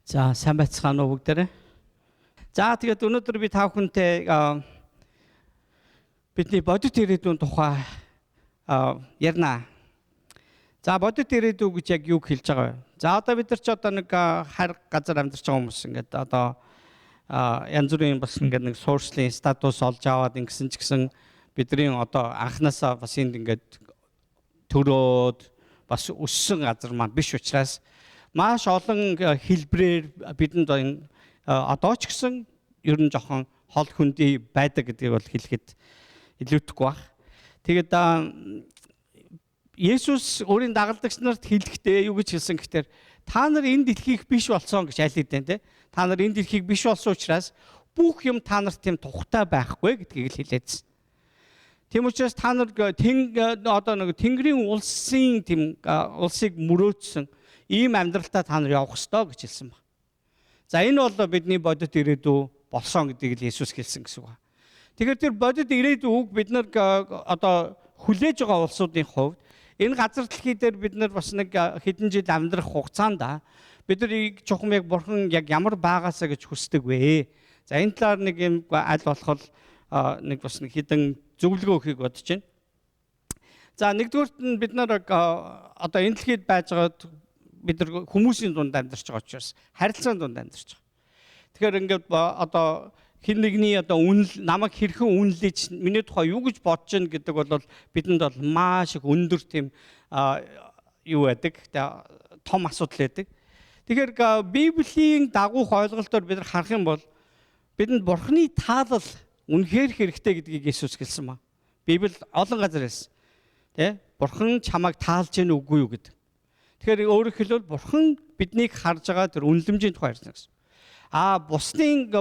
За, сайн байцгаана уу бүгдээрээ. За, тэгээд өнөөдөр би та бүхэнтэй бидний бодит ирээдүйн тухай ярина. За, бодит ирээдүй гэж яг юу хэлж байгаа вэ? За, одоо бид нар ч одоо нэг хайр газар амьдарч байгаа хүмүүс ингээд одоо янз бүрийн бас ингээд нэг суурьшлын статус олж аваад ингэсэн ч гэсэн бидний одоо анханасаа бас энд ингээд төрөөд бас өссөн газар маань биш учраас маш олон хэлбрээр бидэнд одоо ч гэсэн ер нь жоохон хол хөндий байдаг гэдгийг бол хэлэхэд илүүтэхгүй баг. Тэгээд Есүс өөрийн дагалдагч нарт хэлэхдээ юу гэж хэлсэн гэхээр та нар энэ дэлхийг биш болсон гэж айлд дээ те. Та нар энэ дэлхийг биш болсон учраас бүх юм та нарт тийм тухтай байхгүй гэдгийг л хэлээдсэн. Тийм учраас та нар одоо нэг Тэнгэрийн улсын тийм улсыг мөрөөдсөн ийм амьдралтаа та нар явах ёстой гэж хэлсэн ба. За энэ бол бидний бодит ирээдүй болсон гэдгийг л Есүс хэлсэн гэсэн үг. Тэгэхээр тэр бодит ирээдүй үг бид нар одоо хүлээж байгаа улсуудын хувьд энэ газар дэлхий дээр бид нар бас нэг хэдэн жил амьдрах хугацаанд бид нарыг чухам яг бурхан яг ямар байгаасаа гэж хүсдэг вэ? За энэ талаар нэг юм аль болох нэг бас нэг хэдэн зөвлөгөө өгөхийг бодож байна. За нэгдүгüүрт нь бид нар одоо энэ дэлхийд байж байгаа бид нар хүмүүсийн дунд амьдарч байгаа учраас харилцааны дунд амьдарч байгаа. Тэгэхээр ингээд одоо хэн нэгний одоо намайг хэрхэн үнэлж миний тухай юу гэж бодож байна гэдэг бол бидэнд бол маш их өндөр тийм юу байдаг том асуудал байдаг. Тэгэхээр Библийн дагуух ойлголтоор бид нар харах юм бол бидэнд Бурханы таалал үнэхээр хэрэгтэй гэдгийг Есүс хэлсэн ба. Библи олон газар хэлсэн. Тэ? Бурхан чамайг таалж гэнэ үгүй юу гэдэг. Тэгэхээр өөрөөр хэлбэл Бурхан биднийг харж байгаа тэр үнэлэмжийн тухай ярьсан гэсэн.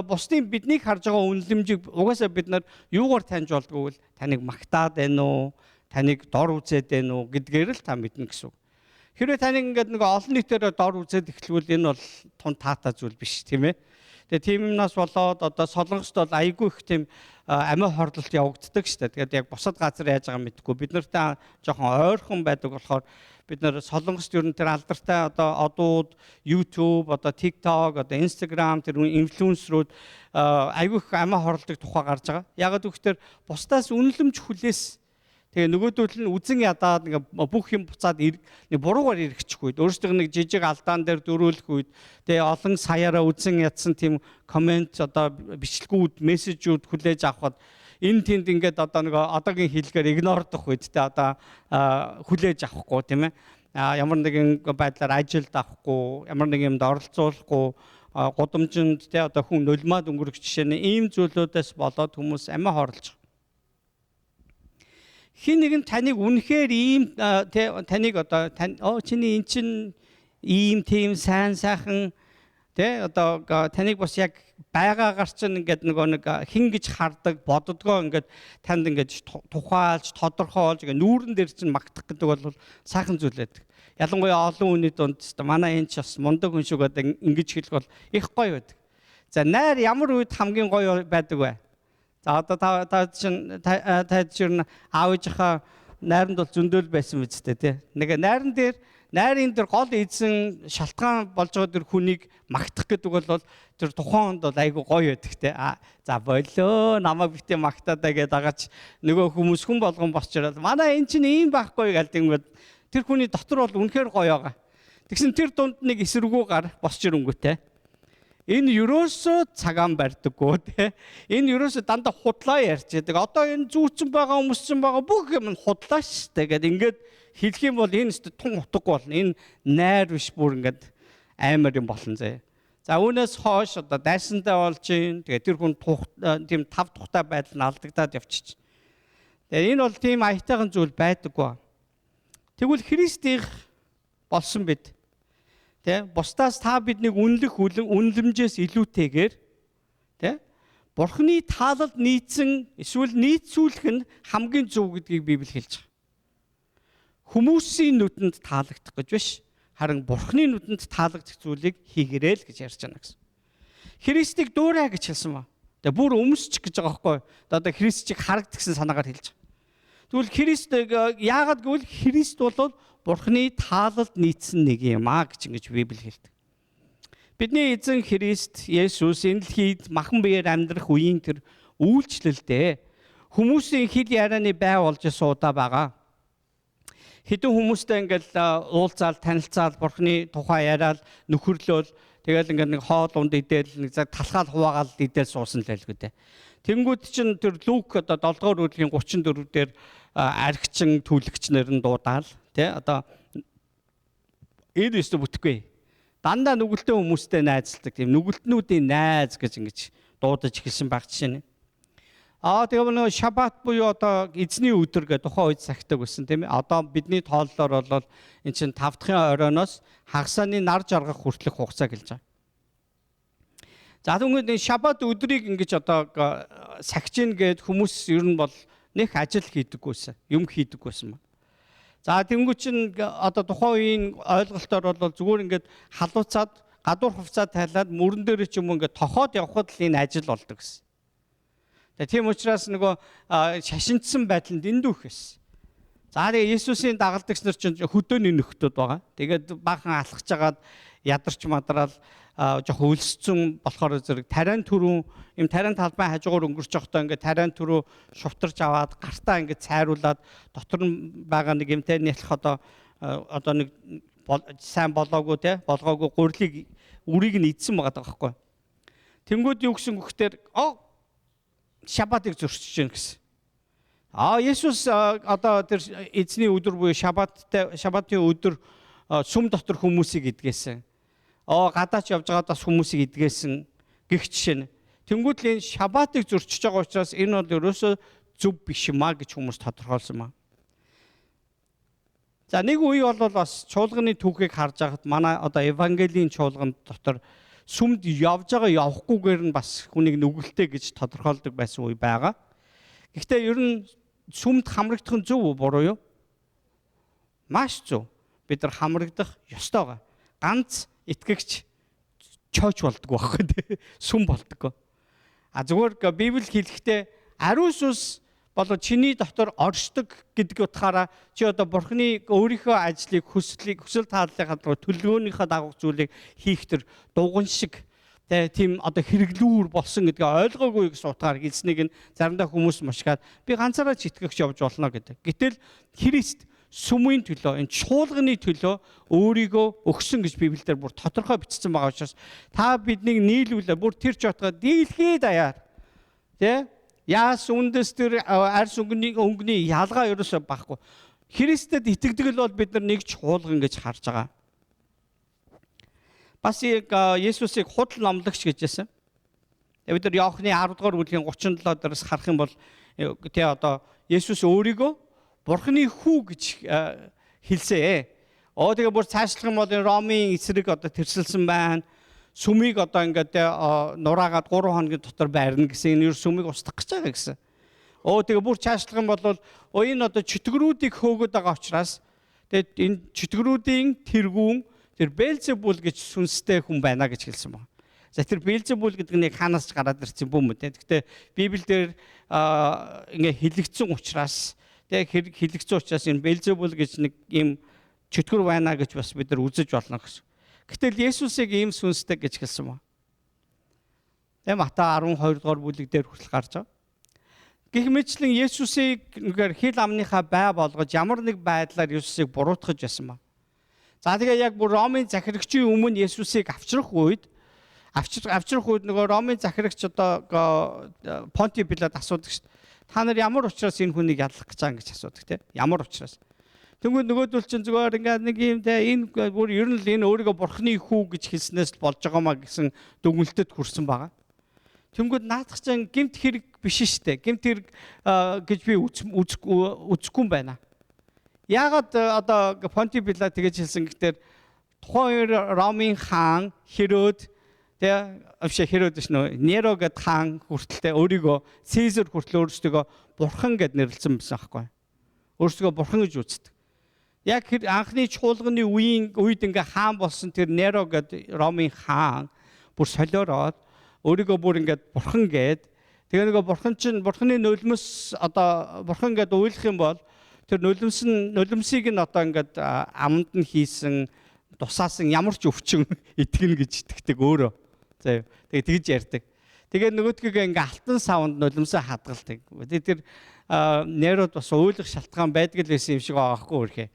Бусдын биднийг харж байгаа үнэлэмжийг угаасаа бид нар юугаар таньж болдгоо вэ? Таныг магтаад байна уу? Таныг дор үзээд байна уу гэдгээр л та мэднэ гэсэн үг. Хэрвээ таныг ингээд нэг олон нийтээр дор үзээд эхлэвэл энэ бол тун таатай зүйл биш тийм ээ. Тэгээ тиймнээс болоод одоо Солонгост бол айгүй их тийм амиа хорлолт явагддаг шүү дээ. Тэгээд яг бусад газар яаж байгаа мэдэхгүй. Бид нартай жоохон ойрхон байдаг болохоор бид нар Солонгост ер нь тэр алдартай одоо одууд, YouTube, одоо TikTok, одоо Instagram тэр инфлюенсерүүд айгүй их амиа хорлдог тухай гарч байгаа. Ягаад гэвэл бусдаас үнэлэмж хүлээс тэгээ нөгөөдөл нь үзэн ядаад ингээ бүх юм буцаад нэг буруугаар ирэхчих үед өөрсдөө нэг жижиг алдаан дээр дөрөөлөх үед тэгээ олон саяараа үзэн ядсан тийм комент одоо бичлэгүүд мессежүүд хүлээж авахад энэ тэнд ингээд одоо нэг одоогийн хэлгээр игнордох үед тэ одоо хүлээж авахгүй тийм ээ ямар нэгэн байдлаар ажилд авахгүй ямар нэг юмд оролцуулахгүй гудамжинд тэ одоо хүн нулимаад өнгөрөх жишээ нь ийм зүйлүүдээс болоод хүмүүс амиа хорлож хин нэг нь таныг үнэхээр ийм таныг одоо чиний эн чин ийм тийм сайн сайхан тэ одоо таныг бас яг байгаагаар чинь ингээд нэг хин гэж хардаг боддгоо ингээд танд ингээд тухайлж тодорхойлж ингээд нүүрэн дээр чинь магтах гэдэг бол сайхан зүйл байдаг. Ялангуяа олон хүний дунд манай энэ ч бас мундаг хүн шиг одоо ингэж хэлэх бол их гоё байдаг. За найр ямар үед хамгийн гоё байдаг вэ? За одоо та чинь аав ээжийнхаа найранд бол зөндөөл байсан биз дээ тий. Нэг найран дээр гол эзэн шалтгаан болж байгаа тэр хүнийг магтах гэдэг бол тэр тухайнд бол айгүй гоё байдаг те. За болоо намайг битээ магтаадаа гэдэг дагач нөгөө хүмүүс хүн болгон босч ирэл. Манай эн чинь ийм байхгүй гэдэг тэр хүний дотор бол үнэхээр гоё байгаа. Тэгсэн тэр дунд нэг эсэргүү гар босч ирэнгүүтэй. Энэ ерөөсөө цагаан барьдаггүй те. Энэ ерөөсөө дандаа худлаа ярьж байдаг. Одоо энэ зүүцэн байгаа хүмүүсцэн байгаа бүх юм худлаа штэ гэдэг ингээд хэлэх юм бол энэ тун утгагүй болно. Энэ найр биш бүр ингээд амар юм болно зэ. За үүнээс хойш одоо дайсандаа болж юм. Тэгээ тэр хүн тийм тав тухтай байдал нь алдагдаад явчих. Тэгээ энэ бол тийм аятайхан зүйл байдаггүй. Тэгвэл Христийн болсон бид тэ бусдаас та биднийг үнэлэх үнэлэмжээс илүүтэйгээр тэ Бурханы таалалд нийцсэн эсвэл нийцүүлэх нь хамгийн зөв гэдгийг Библи хэлж байгаа. Хүмүүсийн нүдэнд таалагдах гэж биш харин Бурханы нүдэнд таалагдах зүйлийг хийгээрэй л гэж ярьж байна гэсэн. Христийг дуурай гэж хэлсэн ба. Тэгээ бүр өмсчих гэж байгаа байхгүй. Одоо Христчийг харагдсан санаагаар хэлж байгаа. Тэгвэл Христ яагаад гэвэл Христ бол Бурханы таалалд нийцсэн нэг юм аа гэж ингэж Библи хэлдэг. Бидний эзэн Христ Есүс энэ дэлхийд махан биеэр амьдрах үеийн тэр үйлчлэлдээ хүмүүсийн хил ярианы бай болж суудаа байгаа. Хэдэн хүмүүстэй ингээл уулзаал, танилцаал, Бурхны тухай яриад, нөхөрлөөл, тэгэл ингээд нэг хоол унд идэл, нэг цаг талхаал хуваагаал идэл суусан л байлгүй дээ. Тэнгүүд чинь тэр Лук одоо 7-р бүлгийн 34 дээр архичин түлэгчнэр нь дуудаал, тий одоо энэ өстө бүтгэхгүй. Дандаа нүгэлтэн хүмүүстэй найзалдаг тийм нүгэлтнүүдийн найз гэж ингэж дуудаж эхэлсэн баг жишээ нь. Тэгээ нөгөө шаббат буюу одоо эзний өдөр гэдэг тухайн үед цагтаг байсан тийм ээ. Одоо бидний тооллоор бол эн чинь 5 дахь оройноос хагасны нар жаргах хүртэлх хугацаа гэлж байгаа. За тэгвэл энэ шаббат өдрийг ингэж одоо сахижин гээд хүмүүс ер нь бол нэг ажил хийдэггүйсэн, юм хийдэггүйсэн. За тэнгуү чин одоо тухайн үеийн ойлголтоор бол зүгээр ингээд халууцаад гадуур хувцаа тайлаад мөрөн дээр ч юм уу ингээд тохоод явхад л энэ ажил болдог гэсэн. Тийм учраас нөгөө шашинцсан байдал нь дэндүүх гэсэн. За тэгээ Есүсийн дагалдагч нар чинь хөдөөний нөхдүүд байгаа. Тэгээд баахан алхаж агаад ядарч мадраал жоох өлсцэн болохоор зэрэг тариан түрүү юм тариан талбай хажуугаар өнгөрч явахдаа ингээд тариан түрүү шувтарч аваад гартаа ингээд цайруулад дотор нь байгаа нэг юмтай нийлэх одоо нэг сайн болоогүй те болгоогүй гурилыг үрийг нь идсэн байгаа байхгүй. Тэнгүүд юу гэсэн гүхтэр шаббатыг зөрчиж гэн гэсэн. Есүс одоо тэр эзний өдөр буюу шаббатын өдөр сүм дотор хүмүүсийг идгээсэн. Гадаач явж байгаа бас хүмүүсийг идгээсэн гэх жишээ нь. Тэнгүүд л энэ шаббатыг зөрчиж байгаа учраас энэ бол ерөөсөө зөв биш юмаа гэж хүмүүс тодорхойлсон маа. За нэг үе бол бас чуулганы түүхийг харж байхад манай одоо Евангелийн чуулган дотор сүмд явж байгаа явахгүйгээр нь бас хүнийг нүгэлтэй гэж тодорхойлдог байсан үе байгаа. Гэхдээ ер нь сүмд хамрагдах нь зөв үү буруу юу? Маш зөв. Бид нар хамрагдах ёстой. Ганц итгэгч чойч болдгоо байхгүй тий. Сүм болдгоо. Зүгээр Библи хэлэхдээ ариун сүнс болоо чиний дотор оршдог гэдэг утгаараа чи одоо Бурхны өөрийнхөө ажлыг хүсэл тааллынхаа төлөвлөгөөнийхөө дагуу зүйлийг хийх төр дуган шиг тийм одоо хэрэглүүр болсон гэдгийг ойлгоогүй гэсэн утгаар хэлснийг нь заримдаа хүмүүс мушгаад би ганцаараа ч итгэгч явж болно гэдэг. Гэтэл Христ сүмийн төлөө энэ чуулганы төлөө өөрийгөө өгсөн гэж Библиэлд бүр тодорхой бичсэн байгаа учраас та биднийг нийлүүлээ бүр тэр ч утгаар дийлхий даяар тий яас үндэс тэр арьс өнгөний ялгаа ерөөсөө байхгүй. Христэд итгэдэг л бол бид нар нэг чуулган гэж харж байгаа. Бас Есүсийг худал номлогч гэжсэн. Бид нар Иохны 10 дугаар бүлгийн 37 дээрээс харах юм бол тий одоо Есүс өөрийгөө Бурхны хүү гэж хэлсэн. Тэгээ бүр цаашлах юм бол Ромын эсрэг одоо тэрсэлсэн байна. Сүмийг одоо ингээд нураагаад 3 хоногийн дотор байрна гэсэн энэ сүмийг устгах гэж байгаа гэсэн. Тэгээ бүр цаашлах юм бол энэ одоо чөтгөрүүдийг хөөгд байгаа учраас тэгээд энэ чөтгөрүүдийн тэргүүн тэр Белзебул гэж сүнстэй хүн байна гэж хэлсэн байна. За тэр Белзебул гэдэг нь хаанаас ч гараад ирсэн юм бэ? Гэхдээ Библиэлд ингээ хэлэгдсэн учраас хэлэгцсэн учраас энэ Белзебул гэж нэг юм чөтгөр байна гэж бас бид нар үзэж болно гэсэн. Гэтэл Есүсийг ийм сүнстэй гэж хэлсэн ба. Матай 12 дугаар бүлэг дээр хүртэл гарч байгаа. Гэх мэтлэн Есүсийг нэгээр хил амныхаа бай болгож ямар нэг байдлаар Есүсийг буруутгаж байсан ба. За тэгээ яг бүр Ромын захирагчийн өмнө Есүсийг авчрах үед нөгөө Ромын захирагч одоо Понти Пилат асуудаг шүү дээ. Та нар ямар учраас энэ хүнийг ядлах гэж байгаа гэж асуудаг тийм ямар учраас. Тэгвэл нөгөөдөл чинь зүгээр ингээд нэг юм энэ бүр ер нь л энэ өөрийгөө Бурхны хүү гэж хэлснээс л болж байгаамаа гэсэн дүгнэлтэд хүрсэн байгаа. Тэнгүүд наадах чинь гэмт хэрэг биш шүү дээ. Гэмт хэрэг гэж би үзэхгүй юм байна. Яагаад одоо Понти Пилат тэгэж хэлсэн гэхээр тухайн Ромын хаан Херод Херод шнөө Неро гэд хаан хүртэлтэй өөрийгөө Цэзар хүртэл өөрсдөө бурхан гэд нэрлсэн байсан байхгүй. Өөрсдөө бурхан гэж үздэг. Яг анхны чуулганы үед ингээ хаан болсон тэр Неро гэд Ромын хаан бүр солиороод өөрийгөө бүр ингээ бурхан гэд тэгээ нөгөө бурхан чинь бурханы нулимс одоо бурхан гэд уйлах юм бол тэр нулимсыг нь одоо ингээ аманд нь хийсэн тусаасан ямар ч өвчин итгэнэ гэж итгэдэг өөрөө. За тэгээ тэгж ярьдаг. Тэгээд нөгөөдгөө ингээ алтан савнд нулимсаа хадгалдаг. Тэр нэрод бас ойлгох шалтгаан байдаг л байсан юм шиг байгаа байхгүй үрхээ.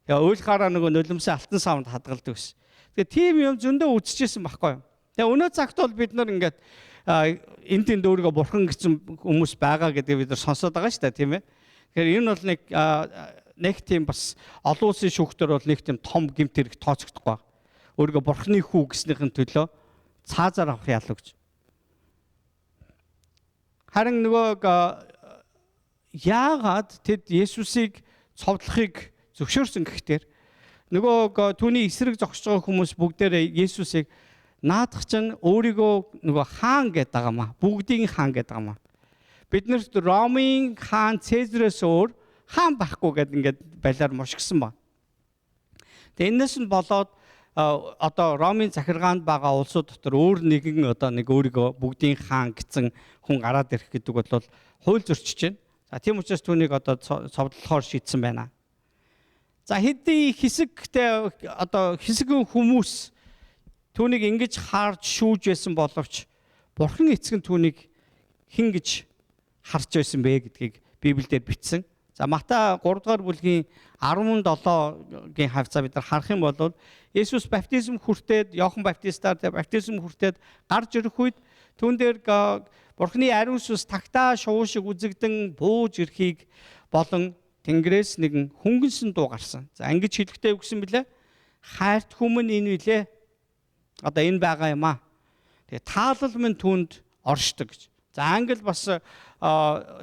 Тэгээ ойлгохаараа нөгөө нулимсаа алтан савнд хадгалдаг ус. Тэгээ тийм юм зөндөө үзчихсэн байхгүй юу. Тэгээ өнөө цагт бол бид нар ингээд энэ тэнд өөрийгөө бурхан гэсэн хүмүүс байгаа гэдэг бид нар сонсоод байгаа шүү дээ, тийм ээ. Тэгэхээр энэ бол нэг тийм бас олон улсын шүүхтэр бол нэг тийм том гэмт хэрэг тооцогдохгүй. Өөрийгөө бурханы хүү гэснийхэн төлөө цаазаар авах ялуу гэж. Харин нөгөө яагаад тэд Есүсийг цовдлохыг зөвшөөрсөн гэхтэр нөгөө түүний эсрэг зогсож байгаа хүмүүс бүгдээрээ Есүсийг наадах чинь өөрийгөө нөгөө хаан гэдэг байгаамаа. Бүгдийн хаан гэдэг байгаамаа. Биднэрт Ромын хаан Цезараас өөр хаан байхгүй гэдэг ингээд балиар мушгсан ба. Тэгээ энэс нь болоод одоо Ромын захиргаанд байгаа улсууд дотор өөр нэгэн одоо нэг өөрийгөө бүгдийн хаан гэсэн хүн гараад ирэх гэдэг бол хууль зөрчиж байна. За тийм учраас түүнийг одоо цовдлохоор шийдсэн байна. За хэдий хэсэгтэй одоо хэсэгэн хүмүүс түүнийг ингэж харж шүүж байсан боловч бурхан эцэг нь түүнийг хэн гэж харж байсан бэ гэдгийг Библиэлд бичсэн. За Матай 3 дугаар бүлгийн 17-гийн хавцаа бид нар харах юм бол Есүс баптизм хүртээд Иохан баптистаар баптизм хүртээд гарч ирэх үед түүн дээр Бурхны ариун сүнс тагтаа шувуу шиг үзэгдэн бууж ирэхийг болон Тэнгэрээс нэгэн хөнгөнсөн дуу гарсан. За ингэж хэлэхдээ үгсэн билээ. Хайрт хүмүн энэ билээ. Одоо энэ байгаа юм аа. Тэгээ таалал минь түүнд оршдог гэж. За англи бас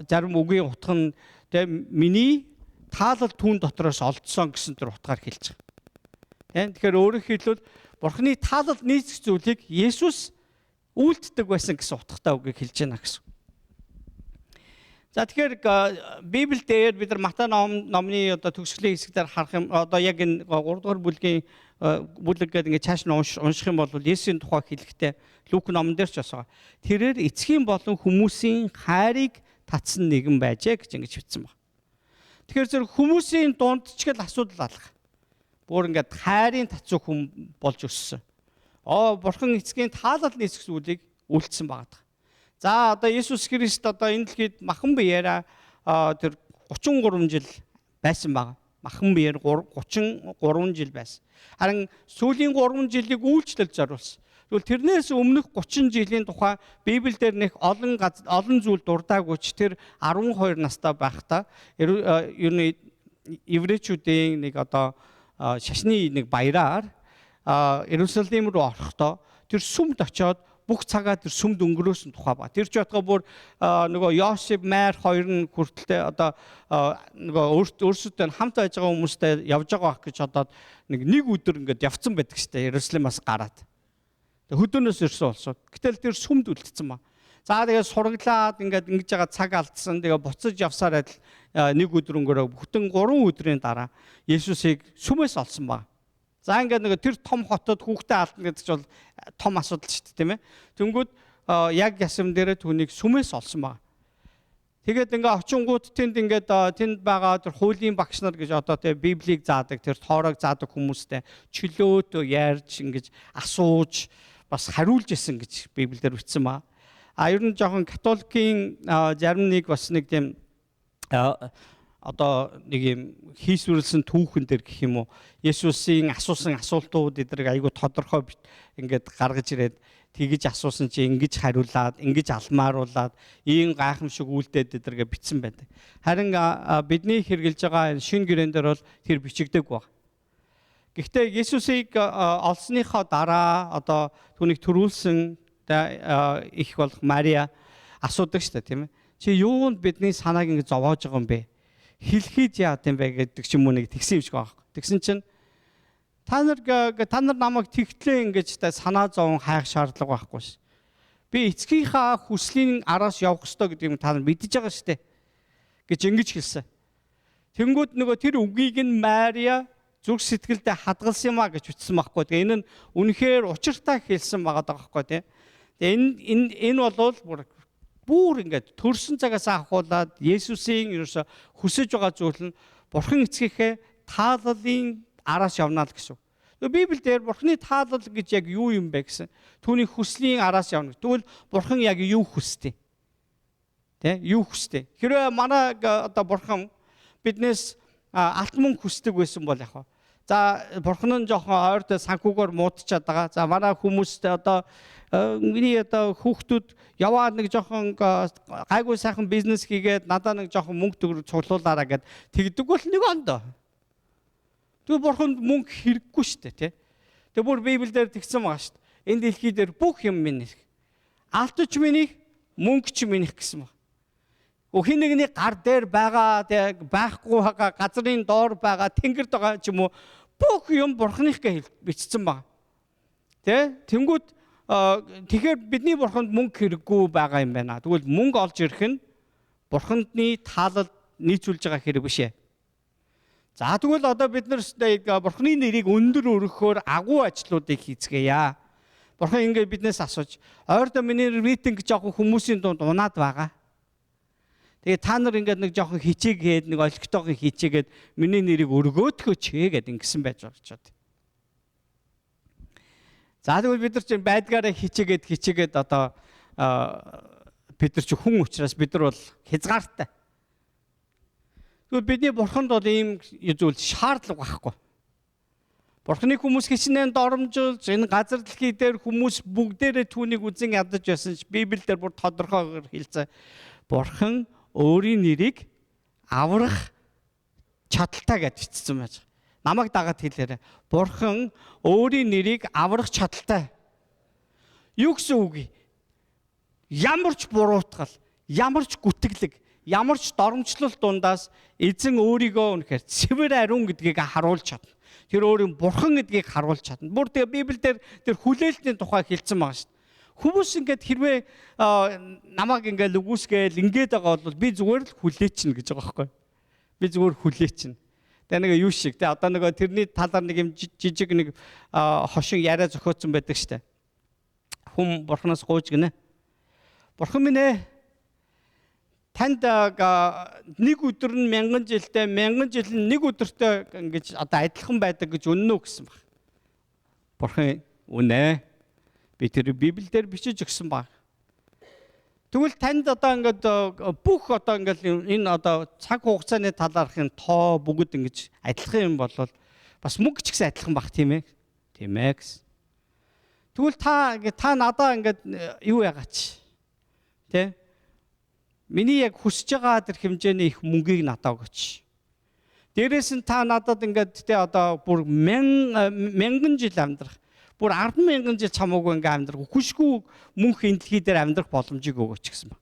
зарим үгийн утга нь тэгээ миний таалал түүн дотроос олдсон гэсэн төр утгаар хэлж байгаа. Тэгэхээр өөрөөр хэлбэл Бурхны таалал нийцэх зүйлийг Есүс үйлддэг байсан гэсэн утгатай үгийг хэлж байна гэсэн. За тэгэхээр Библиэлд бид нар Матай номны одоо төгсгөлийн хэсгээр харах юм одоо яг энэ 3 дугаар бүлгийн бүлэг гэдэг ингээд цааш нь унших юм бол Есүсийн тухай хэлэхдээ Лук номон дээр ч бас байгаа. Тэрээр эцгийн болон хүмүүсийн хайрыг татсан нэгэн байжээ гэж ингэж бичсэн байна. Тэгэхээр зөв хүмүүсийн дунд ч гэл асуудал алга. Бүр ингээд хайрын татцуу хүн болж өссөн. Бурхан эцгийн таалал нийцэх зүйлийг үйлдсэн байгаа. За одоо Есүс Христ одоо энэ дэлхийд махан биеэрээ тэр 33 жил байсан байгаа. Махан биеэр 33 жил байсан. Харин сүүлийн 3 жилийг үйлчлэл зориулсан. Тэгвэл тэрнээс өмнөх 30 жилийн тухай Библиэлд нэг олон зүйл дурдаагүй ч тэр 12 настай байхдаа ер нь еврейчүүдийн нэг одоо шашны нэг баяраар Иерусалим руу орохдоо тэр сүмд очиод бүх цагаа тэр сүмд өнгөрөөсөн тухай ба. Тэр ч бодгоо бүр нөгөө Йосеф Майр хоёр нь хүртэлтэй одоо нөгөө өөрсдөө хамт байж байгаа хүмүүстэй явж байгаа байх гэж бодоод нэг өдөр ингээд явцсан байдаг штэ Иерусалимаас гараад. Тэг хөдөөнөөс ирсэн болсон. Гэтэл тэр сүмд үлдсэн ба. За тэгээд сургалаад ингээд ингэж байгаа цаг алдсан. Тэгээ буцаж явсараа нэг өдөр өнгөрөө бүтэн 3 өдрийн дараа Есүсийг сүмээс олсон ба. За ингээд нэг тэр том хотод хүүхдээ алдна гэдэг чинь бол том асуудал шүү дээ, тийм ээ. Тэнгүүд яг ясам дээрээ түүнийг сүмээс олсон ба. Тэгээд ингээд очингууд тэнд байгаа тэр хуулийн багш нар гэж одоо тийм Библийг заадаг, тэр тоорог заадаг хүмүүстэй чөлөөт ярьж ингэж асууж бас хариулж исэн гэж Библиэлд бичсэн ба. Ер нь жоохон католикийн зарим нэг бас нэг тийм одоо нэг юм хийсвэрлсэн түүхэн дээр гэх юм уу Есүсийн асуусан асуултууд эдрэг айгүй тодорхой ингээд гаргаж ирээд тэгж асуусан чи ингэж хариулаад ингэж алмааруулад ийм гайхамшиг үйлдэл эдрэгээ бичсэн байдаг. Харин бидний хэрэгжилж байгаа шинэ гэрэн дээр бол тэр бичигдэг баг. Гэхдээ Есүсийг олсныхоо дараа одоо түүнийг төрүүлсэн их болох Мария асуудаг шүү дээ, тийм ээ. Чи юунд бидний санааг ингэ зовоож байгаа юм бэ? Хэлхийд яа гэм бэ гэдэг ч юм уу нэг тэгсэн юм шиг байгаа. Тэгсэн чинь та нар намайг тэгтлээ ингэж санаа зовон хайх шаардлага байхгүй ш. Би эцгийнхаа хүслийн араас явах ёстой гэдгийг та нар мэдж байгаа шүү дээ гэж ингэж хэлсэн. Тэнгүүд нөгөө тэр үгийг нь Мария зүрх сэтгэлдээ хадгалсан юм а гэж үтсэн байхгүй. Тэгээ энэ нь үнэхээр учиртай хэлсэн байгаа байхгүй тийм. Тэгээ энэ бол бүр ингээд төрсөн цагаас ахуулаад Есүсийн ерөөсө хүсэж байгаа зүйл нь Бурхан эцгийнхээ тааллын араас явна л гэсэн. Библиэл дээр Бурхны таалал гэж яг юу юм бэ гэсэн. Түүний хүслийн араас явна. Тэгвэл Бурхан яг юу хүсдэг? Тэ? Юу хүсдэг? Хэрвээ манай одоо Бурхан биднээс алт мөнгө хүсдэг байсан бол яг. За Бурхан нь жоохон ойртой санхүүгээр муудчихад байгаа. За манай хүмүүстэй одоо миний одоо хүүхдүүд яваад нэг жоохон гайгүй сайхан бизнес хийгээд надад нэг жоохон мөнгө төгрөг цуглуулаараа гэд тэгдэг бол нэг ондоо. Тэгээ Бурханд мөнгө хэрэггүй шүү дээ, тий. Тэгээ бүр Библиэлд тэгсэн байгаа шүү дээ. Энэ дэлхий дээр бүх юм минийх. Алтч минийх, мөнгө ч минийх гэсэн байна. Хин нэгний гар дээр байгаа, тий, байхгүй байгаа, газрын доор байгаа, тэнгэрд байгаа ч юм уу бүх юм Бурханых гэж бичсэн байна. Тий? Тэнгүүд тэгэхээр бидний Бурханд мөнгө хэрэггүй байгаа юм байна. Тэгвэл мөнгө олж ирэх нь Бурхандны таалалд нийцүүлж байгаа хэрэг биш ээ. За тэгвэл одоо бид нар Бурханы нэрийг өндөр өргөхөөр агуу ажлуудыг хийцгээе. Бурхан ингээд биднээс асууж, ойрдоо миний рейтинг жоохон хүмүүсийн дунд унаад байгаа. Тэгээ та нар ингээд нэг жоохон хичээгээд, нэг олигтойгоо хичээгээд миний нэрийг өргөөдгөөч гэдэг ингэсэн байж байгаа ч бод. За тэгвэл бид нар чинь байдгаараа хичээгээд одоо бид нар чи хүн учраас бид нар бол хязгаартай. Тэгвэл бидний Бурханд бол ийм зүйл шаардлага байхгүй. Бурханы хүмүүс хичнээн доромжилж энэ газар дэлхий дээр хүмүүс бүгдээрээ түүнийг үзэн ядаж байсан ч Библиэлд бүр тодорхойгоор хэлсэн. Бурхан өөрийн нэрийг аврах чадaltaй гэж бичсэн байж. Намайг дагаад хэлээрэй. Бурхан өөрийн нэрийг аврах чадaltaй. Юу гэсэн үг вэ? Ямар ч буруутгал, ямар ч гүтгэлэг, ямар ч доромжлол дундаас эзэн өөрийгөө үнэхээр цэвэр ариун гэдгийг харуулж чадна. Тэр өөрийн Бурхан гэдгийг харуулж чадна. Бүр тэгээ Библиэлд тэр хүлээлтийн тухай хэлсэн байгаа шүү дээ. Хүмүүс ингээд хэрвээ намайг ингээд үгүйсгээл ингээд байгаа бол би зүгээр л хүлээчихнэ гэж байгаа байхгүй. Би зүгээр хүлээчихнэ. Тэгээ нэг юу шиг те одоо нэг тэрний талаар нэг юм жижиг нэг хошин яриа зохиоцсон байдаг шүү дээ. Хүм Бурханаас гуйж гинэ. Бурхан минь ээ танд нэг өдөр нь 1000 жилдээ 1000 жил нь нэг өдөртөө ингэж одоо адилхан байдаг гэж үнэн үү гэсэн баг. Бурхан үнэ. Би тэр Библиэлд бичиж өгсөн баг. Тэгвэл танд одоо ингээд бүх одоо ингээд энэ одоо цаг хугацааны талаархын тоо бүгд ингэж адилхан юм бол бас мөнгө ч гэсэн адилхан баг тийм ээ. Тийм ээ гэсэн. Тэгвэл та надаа ингээд юу ягаач. Тэ? Миний яг хүсэж байгаа тэр хэмжээний их мөнгийг надад өгөөч. Дээрээс нь та надад ингээд тэ одоо бүр 1000 жил амьдрах, бүр 100000 жил чамаагүй ингээд амьдрах, хүшгүй мөнх энэ дэлхий дээр амьдрах боломжийг өгөөч гэсэн ба.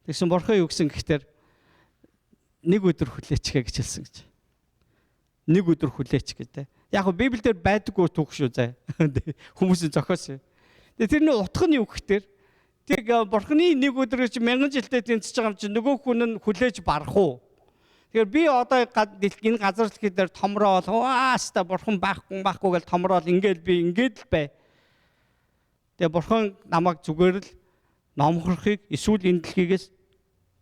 Тэгсэн Бурхан юу гэсэн гэхээр нэг өдөр хүлээчихэ гэж хэлсэн гэж. Нэг өдөр хүлээч гэдэг. Яг нь Библиэлд байдаггүй түүх шүү заа. Хүмүүсийн зохиос. Тэгээ тэрний утга нь юу гэхээр тэг Бурханы нэг өдөр чи 1000 жилдээ тэнцэж байгаа юм чи нөгөө хүн нь хүлээж барах уу? Тэгэхээр би одоо энэ газар дэлхий дээр томроод ааста Бурхан байхгүй гэж томроод ингээд би ингээд л бай. Тэгээ Бурхан намайг зүгээр л номхорхыг эсвэл энэ дэлхийгээс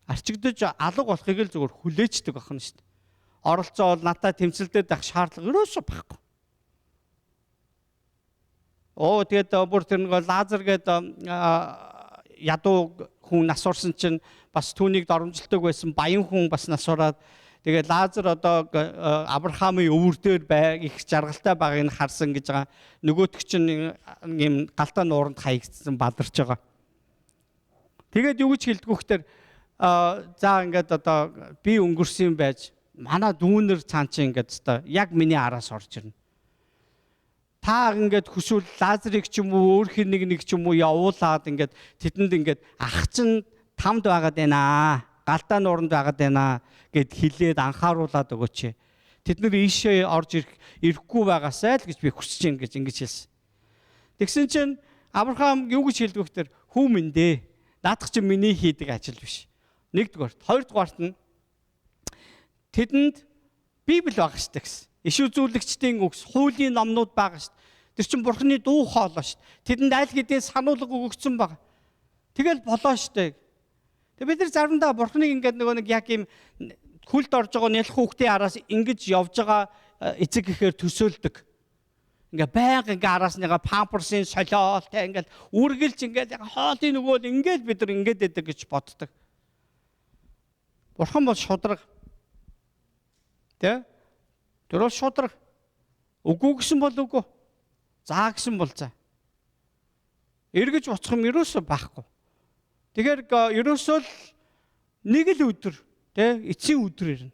арчигдаж алга болохыг л зүгээр хүлээждэг ахна шүү дээ. Оролцоо бол надад тэмцэлдээд байх шаардлага ерөөсөө байхгүй. Тэгээд бүр тэр нэг Лазар гэдэг ядуу хүн насурсан чинь бас түүнийг доромжилдог байсан баян хүн бас насураад тэгээд Лазар одоо Авраамын өвөр дээр их жаргалтай байгааг нь харсан гэж байгаа. Нөгөөтг чинь юм галтаа нууранд хаягдсан бадарч байгаа. Тэгээд юу гэж хэлдэг вэ гэхээр за ингээд одоо би өнгөрсөн байж манай дүүнер цаан чинь ингээд одоо яг миний араас орж ирнэ. Та ингээд хүсвэл Лазарыг ч юм уу өөр хин нэг ч юм уу явуулаад ингээд тэдэнд ингээд ах чинь тамд байгаад байна. Галтаа нууранд байгаад байна гэд хэлээд анхааруулад өгөөч. Тэд нар ийшээ орж ирэхгүй байгаасай л гэж би хүсэж байна гэж ингэж хэлсэн. Тэгсэн чинь Авраам юу гэж хэлдэг вэ гэхээр хүү минь дээ. Наадах чинь миний хийдэг ажил биш. Нэгдүгээрт, хоёрдугаарт нь тэдэнд Библи байгаа шүү дээ гэсэн. Иш үзүүлэгчдийн үгс, хуулийн номнууд байгаа шүү дээ. Тэр чинь Бурханы дуу хоолой шүү дээ. Тэдэнд аль хэдийн сануулга өгөгдсөн байгаа. Тэгэл болоо шүү дээ. Тэгээ бид нар заримдаа Бурханыг ингээд нэг яг юм хүлд орж байгаа нялх хүүхдийн араас ингэж явж байгаа эцэг гэхээр төсөөлдөг. Ингээ байнга ингээ араас нэга памперсын солиол те ингээл үргэлж ингээл хоолын нөгөө ингээл бид нар ингээд байдаг гэж боддог. Бурхан бол шудраг. Тэ? Тэр бол шудраг. Үгүй гэсэн бол үгүй. Заа гэсэн бол заа. Эргэж уцах юм ерөөсөө байхгүй. Тэгэхээр ерөөсөө л нэг л өдөр тэ эцсийн өдөр ирнэ.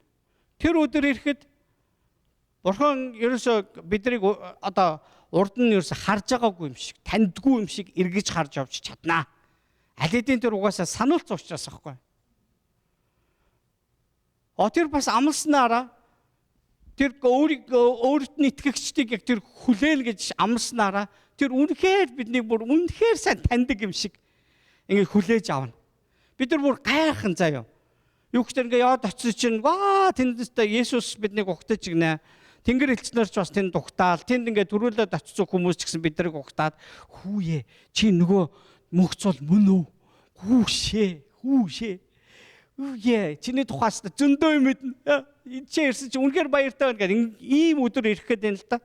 Тэр өдөр ирэхэд Бурхан ерөөсөө биднийг одоо урд нь ерөөсөө харж байгаагүй юм шиг, таньдгүй юм шиг эргэж харж авч чаднаа. Аль хэдийн тэр угаасаа сануулц учраас аахгүй. Тэр бас амласнараа тэр өөрт нь итгэгчдийг яг тэр хүлээн гэж амласнараа тэр үнэхээр биднийг бүр үнэхээр сайн таньдаг юм шиг ингэ хүлээж авна. Бид нар бүр гайхан заяа. Юу гэхээр ингээ яваад очиж чинь тэндээ Есүс биднийг угтаж гинэ. Тэнгэр элчнэр ч бас тэнд дугтаал. Тэнд ингээ төрүүлээд очиж хүмүүс ч гэсэн биднийг угтаад хүүе чи нөгөө мөхц бол мөн үү? Хүүшээ. Чиний тухайс зөндөө юм мэднэ. Чи ирсэн чи үнэхээр баяртай байна гэдэг ийм өдөр ирэх гээд байна л да.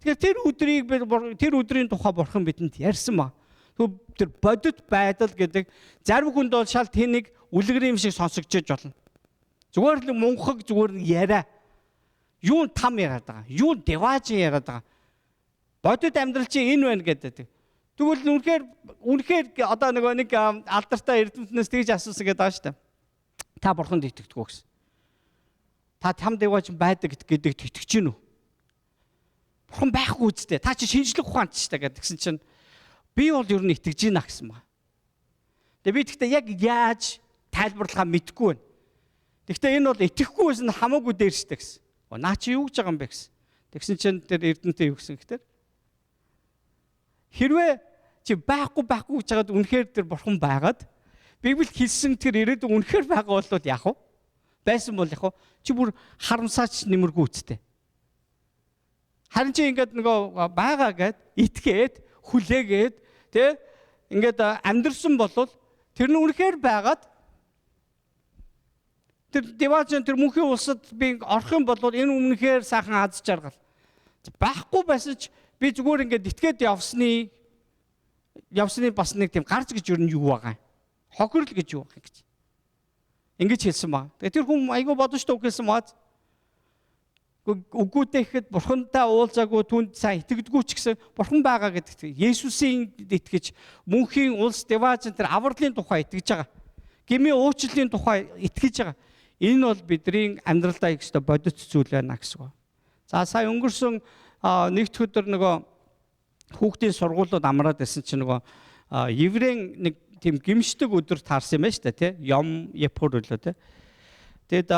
Тэгэхээр тэр өдрийн тухай Бурхан бидэнд ярьсан ба. Тэр бодит байдал гэдэг зарим хүнд бол шал тэнийг үлгэр юм шиг сонсогдож болно. Зүгээр л мунхаг зүгээр нь яриа. Юу там яриад байгаа. Юу деваж яриад байгаа. Бодит амьдрал чи энэ байна гэдэг. Тэгвэл үнэхээр одоо нэг алдартай эрдэмтнээс тэгж асуусан гэдэг байгаа шүү дээ. Та Бурханд итгэдэг үү гэсэн. Та там деваж байдаг гэдэгт итгэж гин үү? Бурхан байхгүй үстэй. Та чи шинжлэх ухаанч шүү дээ гэдгсэн чинь би бол ер нь итгэж гинэ гэсэн ба. Тэгээ би тэгтээ яг яаж тайлбарлахаа мэдэхгүй байна. Тэгтээ энэ бол итгэхгүй байсан хамаагүй дээр шүү дээ гэсэн. Наа чи юу гэж байгаа юм бэ гэсэн. Тэгсэн чинь тэр эрдэнтээ юу гэсэн гэхээр хэрвээ чи байхгүй гэж байгаад үнэхээр тэр Бурхан байгаад Библи хэлсэн тэр ирээдүйн үнэхээр байгаа бол яах вэ? Байсан бол яах вэ? Чи бүр харамсаач нэмэргүй үсттэй. Харин чи ингээд нөгөө байгаа гэд итгээд хүлээгээд тэ ингээд амьдрсан болвол тэр нь үнэхээр байгаад тэр деважин тэр мөнхийн улсад би орох юм бол энэ үнэхээр сайхан аз жаргал. Байхгүй байсан ч би зүгээр ингээд итгээд явсны бас нэг тийм гарч гэж юу байгаа юм. Хохирол гэж юу байгаа гэж. Ингэж хэлсэн ба. Тэгээ тэр хүн айгүй бодож төгөлсөн бааз. Үгүйтэй ихэд Бурхантай уулзаагүй түнд сайн итгэдэггүй ч гэсэн Бурхан байгаа гэдэгт Есүсийн итгэж мөнхийн улс деважин тэр авралын тухай итгэж байгаа. Гмийн уучлалын тухай итгэж байгаа. Энэ бол бидний амьдралдаа их өстой бодит зүйл байна гэсэн. За сая өнгөрсөн нэгд өдөр нөгөө хүүхдийн сургуулиуд амраад байсан чинь нөгөө еврейн нэг тийм гимшдэг өдөр таарсан юм байна шүү дээ тий. Йом Кипур үлээ тий. Тэгэд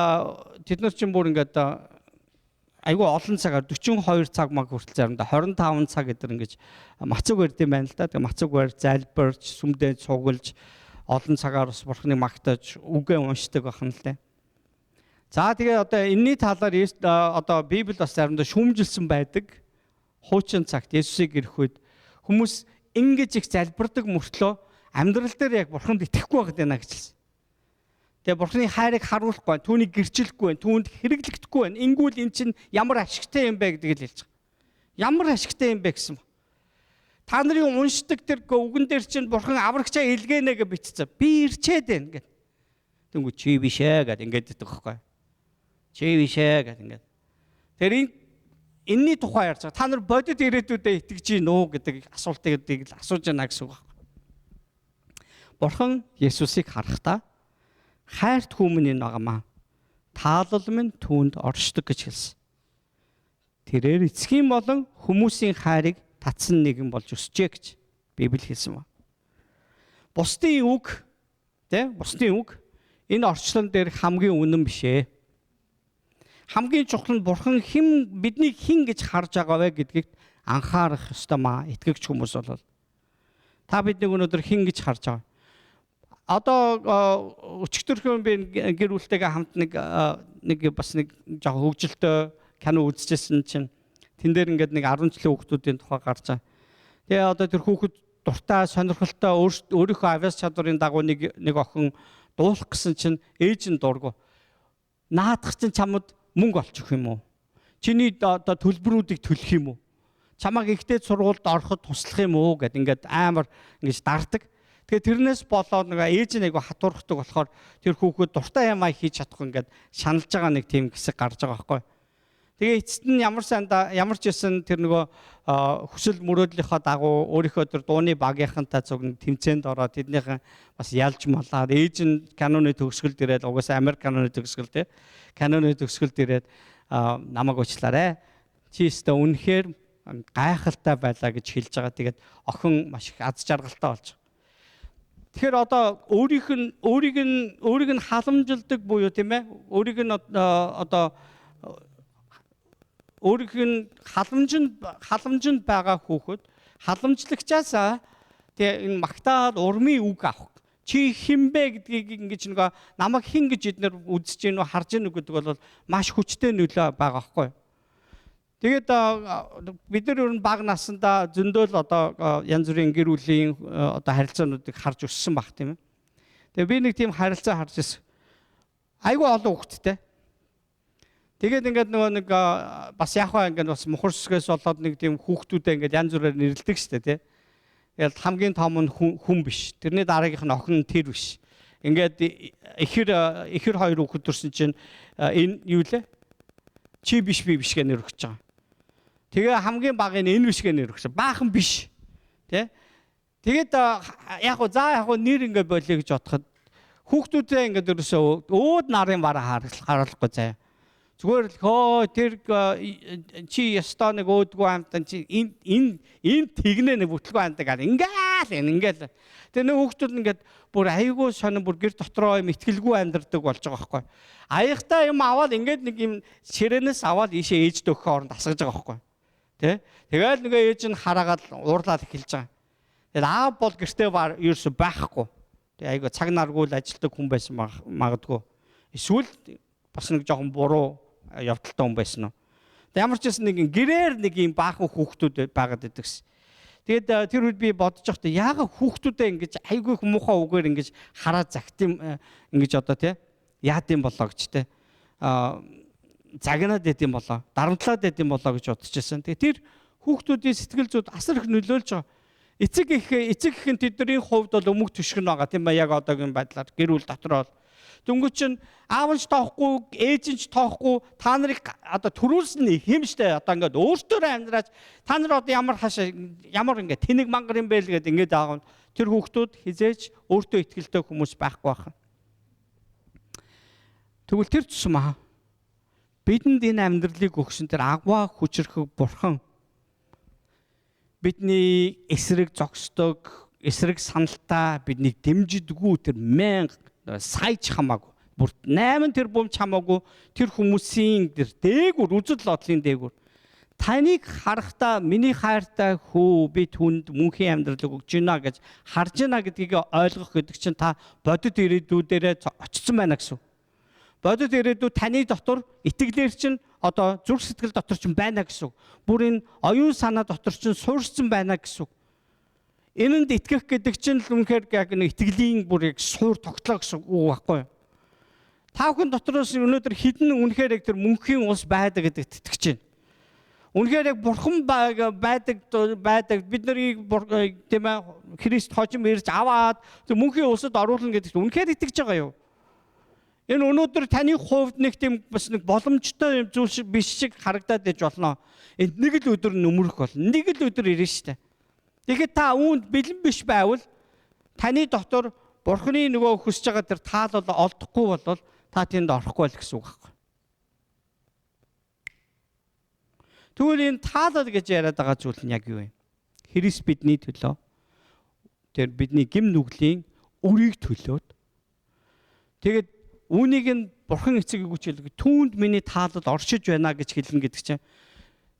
тэд нар чинь бүр ингээд айгүй олон цагаар 42 цаг маг хүртэл заримдаа 25 цаг гэдэр ингэж мацуг барьд юм байна л да. Тэгээ мацуг барь залбирч сүмдээ цуглаж олон цагаар бас Бурханыг магтаж үгээ уншдаг байна л дээ. За тэгээ одоо энэний талаар одоо Библи бас заримдаа шүүмжилсэн байдаг. Хуучин цагт Есүсийг ирэх үед хүмүүс ингэж их залбирдаг мөртлөө амьдрал дээр яг Бурханд итгэхгүй байгаад байна гэж хэлсэн. Тэгээ Бурханы хайрыг харуулахгүй, түүнийг гэрчлэхгүй, түүнд хэрэглэгдэхгүй байна. Ингүүл эн чинь ямар ашигтай юм бэ гэдгийг л хэлж байгаа. Ямар ашигтай юм бэ гэсэн. Та нарын уншдаг тэр үгэн дээр чинь Бурхан аврагчаа илгээнэ гэж бичсэн. Би ирчээд байна гэдэг. Тэнгүү чи биш ээ гэдэг ингээд ддэг байхгүй. Чи биш ээ гэдэг ингээд. Тэр энэний тухай ярьж байгаа. Та нар бодит ирээдүйдээ итгэж гин үү гэдэг асуултыг асууж байна гэсэн үг байна. Бурхан Есүсийг харахтаа хайрт хүмүүний ногоомаа таалал минь түүнд оршдог гэж хэлсэн. Тэрээр эцгийн болон хүмүүсийн хайрыг татсан нэгэн болж өсчээ гэж Библи хэлсэн ба. Бусдын үг энэ орчлон дээр хамгийн үнэн биш ээ. Хамгийн чухал нь Бурхан биднийг хэн гэж харж байгаа вэ гэдгийг анхаарах ёстой маа итгэгч хүмүүс бол. Та биднийг өнөөдөр хэн гэж харж байгаа? Одоо өчигдөрхөн би гэр бүлтэйгээ хамт нэг бас нэг жоо хөвгөлтөө кино үзчихсэн чинь тэн дээр ингээд нэг 10 жилийн хүүхдүүдийн тухай гарч байгаа. Тэгээ одоо тэр хүүхэд дуртай сонирхолтой өөрийнхөө авяас чадварын дагуу нэг охин дуулах гэсэн чинь ээж нь дургу. Наадах чинь чамд мөнгө олчих юм уу? Чиний одоо төлбөрүүдийг төлөх юм уу? Чамайг ихтэй сургуульд ороход туслах юм уу гэд ингээд амар ингэж дардаг. Тэгээ тэрнээс болоод нэг ээж нэг хатуурхдаг болохоор тэр хүүхэд дуртай юмаа хийж чадахгүй ингээд шаналж байгаа нэг тийм хэсэг гарч байгаа байхгүй. Тэгээ эцэст нь ямар ч байсан тэр нөгөө хүсэл мөрөөдлийнхөө дагуу өөрийнхөө тэр дууны багийнхантай зөвхөн тэмцээнд ороод тэднийхэн бас ялж малаад ээж нь каноны төгсгөлд ирээд угаасаа Америк каноны төгсгөл те каноны төгсгөлд ирээд намайг уучлаарай. Чи өстө үнэхээр гайхалтай байлаа гэж хэлж байгаа. Тэгээд охин маш их аз жаргалтай болж байгаа. Тэгэхээр одоо өөрийг нь халамжилдаг буюу тийм ээ өөрийг нь одоо өөрийг нь халамжинд байгаа хүүхэд халамжлагчаасаа тэгээ энэ магтаад урмын үг авах. Чи хинбэ гэдгийг ингэж нөгөө намайг хин гэж эднэр үзэж гинөө харж гинөө гэдэг бол маш хүчтэй нөлөө байгаа байхгүй. Тэгээд бид нар ер нь бага насандаа зөндөл одоо янз бүрийн гэр бүлийн одоо харилцаануудыг харж өссөн баг тийм ээ. Тэгээ би нэг тийм харилцаа харж ирсэн. Айгүй олон хүүхэдтэй. Тэгээд ингээд нөгөө нэг бас яхаа ингээд бас мухарсгээс болоод нэг тийм хүүхдүүдээ ингээд янз бүрээр нэрлэдэг штэ тий. Тэгэл хамгийн том нь хүн биш. Тэрний дараагийнх нь охин тэр биш. Ингээд ихэр хоёр хүүхэд төрсөн чинь энэ юу лээ? Чи биш би биш гэж нэрвэж байгаа. Тэгээ хамгийн баг нь энэ биш гэж нэрвэж байгаа. Баахан биш. Тий. Тэгээд яг гоо нэр ингээд болиё гэж бодоход хүүхдүүдээ ингээд ерөөсөө өөд нарын бараа харуулахгүй заяа. Зүгээр л хөө тэр чи ястаа нэг өөдгөө амтан чи энэ тэгнэ нэг бүтлгүй амтаг ингээл. Тэгээ нэг хүүхдүүд ингээд бүр айгүй сонин бүр гэр дотроо юм итгэлгүй амьдардаг болж байгаа байхгүй. Аяхтаа юм аваад ингээд нэг юм ширээнээс аваад ийшээ ээжд өгөх оронд асгаж байгаа байхгүй. Тэ? Тэгэл нөгөө ээж нь хараагаад уурлаад эхэлж байгаа. Тэгэл аав бол гэртээ ерөөсө байхгүй. Тэгээ айгүй цаг наргүй л ажилтдаг хүн байсан магадгүй. Эсвэл бас нэг жоохон буруу явдалтай хүн байсан уу. Тэг ямар ч гэсэн нэг гэрээр нэг юм баахан хүүхдүүд байгаад байдагс. Тэгээд тэр үед би бодож байхдаа яагаад хүүхдүүдээ ингэж айгүй муухай үгээр ингэж хараа загт юм ингэж одоо тий яад юм болоо гэж тий загнаад байд юм болоо дарамтлаад байд юм болоо гэж бодож байсан. Тэгээд тэр хүүхдүүдийн сэтгэл зүйд асар их нөлөөлж байгаа. Эцэг ихэн тэдний хувьд бол өмг төшгөн байгаа тийм ба яг одоогийн байдлаар гэр бүл дотор бол дөнгөж чинь аав нь ч тоохгүй, ээж нь ч тоохгүй, та нарыг одоо төрүүлсэн хэм штэ одоо ингээд өөртөө амьдраач та нар одоо ямар ингээд тэнэг мангар юм бэ л гээд ингээд аав нь тэр хүүхдүүд хизээж өөртөө ихтгэлтэй хүмүүс байхгүй байх. Тэгвэл тэр тусмаа бидэнд энэ амьдралыг өгсөн тэр агваа хүчрэх бурхан бидний эсрэг зогсдог, эсрэг саналтаа биднийг дэмжидэггүй тэр мянга сайж хамаагүй. Бүр 8 тэрбум хамаагүй тэр хүмүүсийн тэр дээгүр үзэл бодлын дээгүр таныг харахтаа миний хайртай хүү би түнд мөнхийн амьдралыг өгч гинэ гэж харж гинэ гэдгийг ойлгох гэдэг чинь та бодит ирээдүйдээрээ очсон байна гэсэн. Бодит ирээдүй таны дотор итгэлээр чинь одоо зүрх сэтгэл дотор чинь байна гэсэн. Бүр энэ оюун санаа дотор чинь суурьсан байна гэсэн. Энэнд итгэх гэдэг чинь л үнэхээр яг нэг итгэлийн бүр яг суур тогтлоо гэсэн үг байхгүй юу? Та бүхэн дотроос өнөөдөр хідэн үнэхээр яг тэр мөнхийн улс байдаг гэдэгт итгэж байна. Үнэхээр яг бурхан байдаг бид нарыг тийм ээ Христ хожим ирж аваад тэр мөнхийн улсад оруулна гэдэгт үнэхээр итгэж байгаа юу? Энэ өнөөдөр таны хувьд нэг тийм бас нэг боломжтой юм зүйл биш шиг харагдаад байж болно. Энд нэг л өдөр нөмрөх бол нэг л өдөр ирнэ шүү дээ. Тэгэхээр та үүнд бэлэн биш байвал таны дотор бурханы нөгөө хүсэж байгаа тэр таалал олдохгүй бол та тэнд орохгүй л гэсэн үг байхгүй. Тэгвэл энэ таалал гэж яриад байгаа зүйл нь яг юу вэ? Христ бидний төлөө тэр бидний гим нүглийн өрийг төлөөд тэгээд үүнийг нь бурхан эцэг өгүүлж түүнд миний таалал оршиж байна гэж хэлнэ гэдэг чинь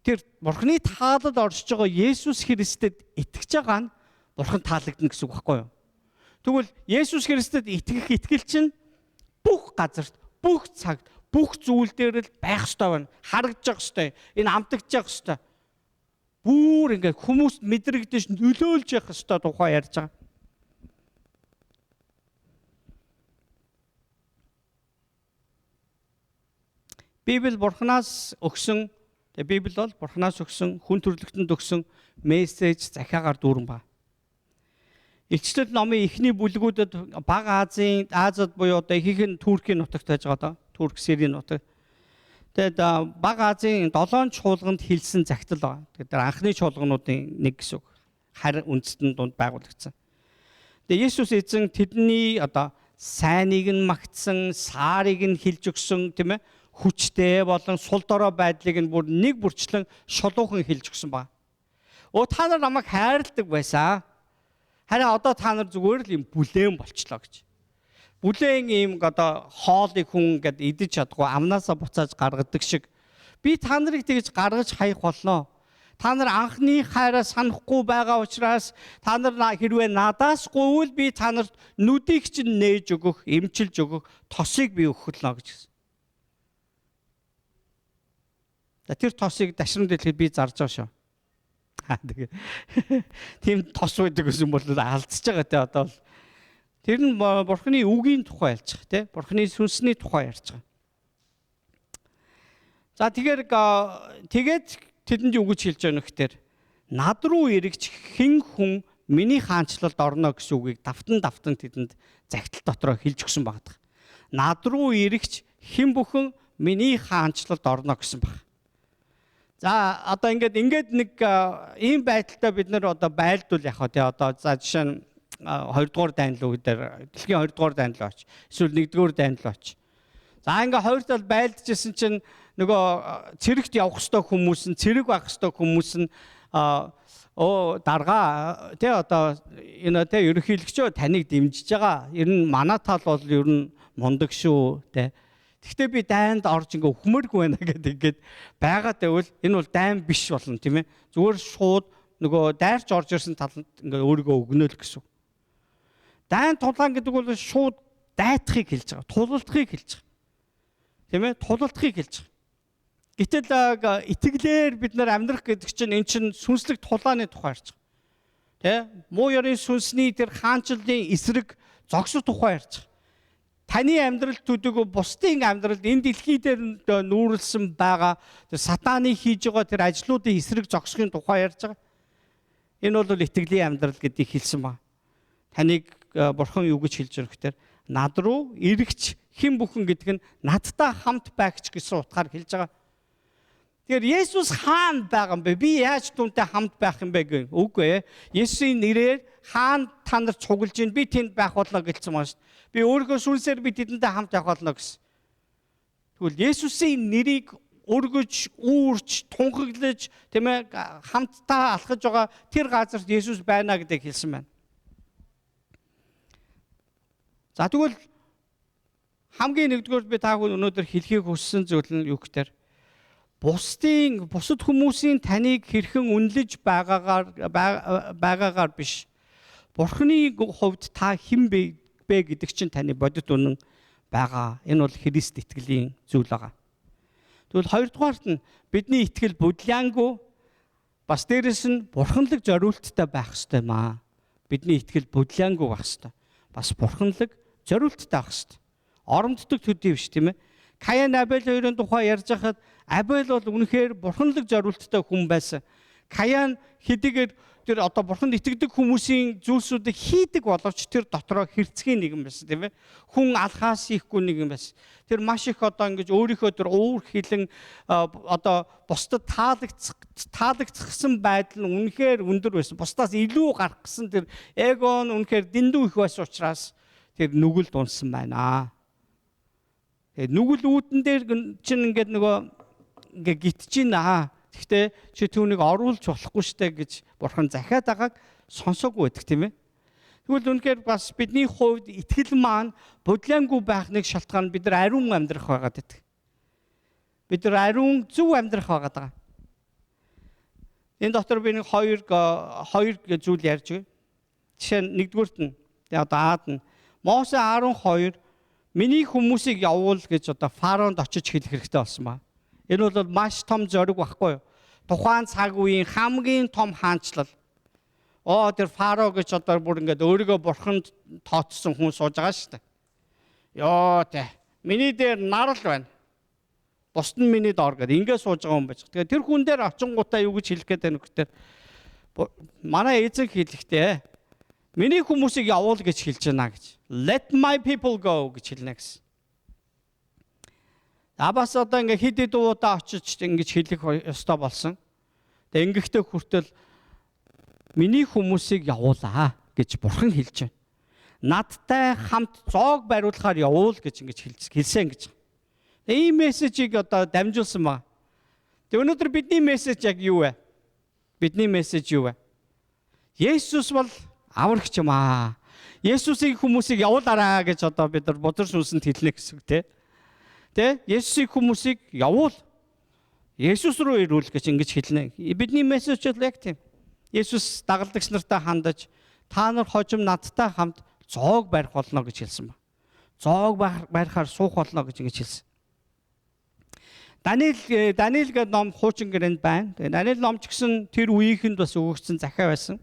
тэр бурханы таалал оршиж байгаа Есүс Христэд итгэж байгаа нь бурхан таалагдана гэсэн үг байхгүй юу? Тэгвэл Есүс Христэд итгэх итгэл чинь бүх газарт, бүх цагт, бүх зүйл дээр л байх ёстой байна. Харагдаж явах ёстой. Энэ амтагдж явах ёстой. Бүр ингээд хүмүүст мэдрэгдэж нөлөөлж явах ёстой тухай ярьж байгаа. Библи бурханаас өгсөн Тэгээ Библи бол Бурханаас өгсөн, хүн төрлөختөнд өгсөн мессеж захиагаар дүүрэн ба. Илчлэл номын эхний бүлгүүдэд Бага Азад буюу одоо ихэнх нь Туркийн нутагт байж байгаа доо. Турк Сирийн нутаг. Тэгээд Бага Азийн 7 чуулганд хэлсэн захидал байгаа. Тэгээд анхны чуулгануудын нэг гэсэн үг. Харь үндэстэн дунд байгуулагдсан. Тэгээд Есүс эзэн тэдний одоо сайныг нь магтсан, саарыг нь хилж өгсөн, тийм ээ? Хүчтэй болон сул дорой байдлыг нь бүр нэг бүрчлэн шулуухан хилж өгсөн ба. Та нар намайг хайрладаг байсан. Харин одоо та нар зүгээр л юм бүлээн болчлоо гэж. Бүлээн ийм одоо хоолыг хүн ингээд идэж чадгүй амнаасаа буцааж гаргадаг шиг би та нарыг тэгж гаргаж хаях болно. Та нар анхны хайраа санахгүй байгаа учраас та нар хэрвээ надаас гуйвал би та нарт нүдийг чинь нээж өгөх, эмчилж өгөх тосыг би өгөхлөө гэж хэлсэн. Тэр тосыг дашрам дэлгэхэд би зарж байгаа шүү. Тэгээ тийм тос байдаг гэсэн бол алдчихж байгаа те одоо. Тэр нь Бурхны үгийн тухай ярьж байгаа те. Бурхны сүнсний тухай ярьж байгаа. За тэгээд тэдэнд юу гэж хэлж байгаа нөхдөр над руу эргэж хэн хүн миний хаанчлалд орно гэсэн үгийг давтан тэдэнд загтал дотроо хэлж өгсөн баг. Над руу эргэж хэн бүхэн миний хаанчлалд орно гэсэн баг. За одоо ингээд нэг ийм байдалтай бид нар одоо байлдвал яг хаа тий одоо за жишээ нь 2 дугаар дайнлуу дээр дэлхийн 2 дугаар дайнлуу оч эсвэл 1 дугаар дайнлуу оч. За ингээд хоёр тал байлдажсэн чинь нөгөө цэрэгт явах ёстой хүмүүс нь цэрэг байх ёстой хүмүүс нь дарга тий одоо энэ тий ерөнхийлөгчөө таныг дэмжиж байгаа. Ер нь манай тал бол ер нь мундаг шүү тий. Гэхдээ би дайнд орж ингээ өхмөргүй байна гэдэг байгаад байвал энэ бол дайн биш болно тийм ээ. Зүгээр шууд нөгөө дайрч орж ирсэн талд ингээ өөрийгөө өгнөөл гэсэн. Дайн тулгаан гэдэг бол шууд дайтахыг хэлж байгаа. Тулалдахыг хэлж байгаа. Тийм ээ? Тулалдахыг хэлж байгаа. Гэтэл итгэлээр бид нар амьдрах гэдэг чинь эн чинь сүнслэг тулааны тухай ярьж байгаа. Тэ? Муу ёрын сүнсний тэр хаанчлалын эсрэг зогсох тухай ярьж байгаа. Таны амьдрал төдөө бусдын амьдралд энэ дэлхий дээр нүүрлсэн байгаа тэр сатаны хийж байгаа тэр ажлуудын эсрэг зогсохын тухай ярьж байгаа. Энэ бол итгэлийн амьдрал гэдгийг хэлсэн ба. Таныг Бурхан юу гэж хэлж байгаа гэхээр над руу эргэж хэн бүхэн гэдэг нь надтай хамт байгч гэсэн утгаар хэлж байгаа. Тэгэхээр Есүс хаана байгаа юм бэ? Би яаж түүнтэй хамт байх юм бэ гэх үгүй ээ. Есүсийн нэрээр хаана та нар цуглаж ийн би тэнд байх болно гэлцсэн байна шүү дээ. Би өөрийнхөө сүнсээр би тэдэнтэй хамт явах болно гэсэн. Тэгвэл Есүсийн нэрийг өргөж, үүрч, тунхаглаж, тийм ээ, хамтдаа алхаж байгаа тэр газарт Есүс байна гэдгийг хэлсэн байна. За тэгвэл хамгийн нэгдүгээр би та бүхэн өнөөдөр хэлхийг хүссэн зүйл нь юу гэхээр бусад хүмүүсийн таныг хэрхэн үнэлж байгаагаар биш. Бурхны хувьд та хэн бэ гэдэг чинь таны бодит үнэн байгаа. Энэ бол Христ итгэлийн зүйл байгаа. Тэгвэл хоёрдугаарт нь бидний итгэл будлаангүй бас дээрэс нь бурханлаг зориулттай байх ёстой юм аа. Бидний итгэл будлаангүй байх ёстой. Бас бурханлаг зориулттай байх ёстой. Оромддог төдий биш тийм ээ. Каин Абель хоёрын тухай ярьж хахад Абель бол үнэхээр бурханлаг зориулттай хүн байсан. Каин хэдийгээр тэр одоо бурханд итгэдэг хүмүүсийн зүйлсүүдийг хийдэг боловч тэр дотроо хэрцгий нэгэн байсан тийм ээ. Хүн алхаас ихгүй нэгэн байсан. Тэр маш их одоо ингэж өөрийнхөө тэр уур хилэн одоо бусдад таалагдсан байдал нь үнэхээр өндөр байсан. Бусдаас илүү гарах гэсэн тэр эго нь үнэхээр дэндүү их байсан учраас тэр нүгэлд унсан байна. Тэгээд нүгэл үүдэн дээр чинь ингээд нөгөө ингээ гитж байна. Гэхдээ чи түүнийг оруулж болохгүй штэ гэж бурхан захиад байгааг сонсоогүй байдаг тийм ээ. Тэгвэл үнэхээр бас бидний хувьд итгэл маань будлаангүй байх нэг шалтгаан бид нар ариун амьдрах байгаад байдаг. Бид нар ариун зөв амьдрах байгаад байгаа. Энэ дотор би нэг хоёр зүйл ярьж байгаа. Жишээ нь нэгдүгüрт нь одоо Аад нь Мосе 12 миний хүмүүсийг явуул гэж одоо фараонд очиж хэлэх хэрэгтэй болсон ба. Энэ бол маш том зориг байхгүй юу? Тухайн цаг үеийн хамгийн том хаанчлал. Тэр фарао гэж одоо бүр ингээд өөрийгөө бурханд тооцсон хүн сууж байгаа шүү дээ. Йоо тэ. Миний дээр нар л байна. Бусд нь миний доор гэдэг ингээд сууж байгаа юм байж. Тэгэхээр тэр хүн дээр очингуудаа юу гэж хэлэх гээд байна гэхээр манай эзэн хэлэхдээ миний хүмүүсийг явуул гэж хэлж байна гэж. Let my people go гэж хэлнэ гэсэн. Бас одоо ингээ хэд хэд удаа очиж ингэж хэлэх ёстой болсон. Тэгээ ингэхдээ хүртэл миний хүмүүсийг явуулаа гэж бурхан хэлж байна. Надтай хамт зоог бариулахаар явуул гэж ингэж хэлсэн гэж. Ийм мессежийг одоо дамжуулсан ба. Тэгээ өнөөдөр бидний мессеж яг юу вэ? Бидний мессеж юу вэ? Есүс бол аврагч юм аа. Есүсийг хүмүүсийг явуулаарай гэж одоо бид нар бодор сүнсэнд хэлнэ гэсэн үг Тэ? Есүсийг хүмүүсийг явуул. Есүс рүү ирүүл гэж ингэж хэлнэ. Бидний мессеж л яг тийм. Есүс дагалдагч нартай хандаж та нар хожим надтай хамт зоог барих болно гэж хэлсэн ба. Зоог барихаар суух болно гэж ингэж хэлсэн. Даниэл гэдэг ном хуучин гэрээнд байна. Тэгээ Даниэл номч гэсэн тэр үеийнхэнд бас өгөгдсөн захиа байсан.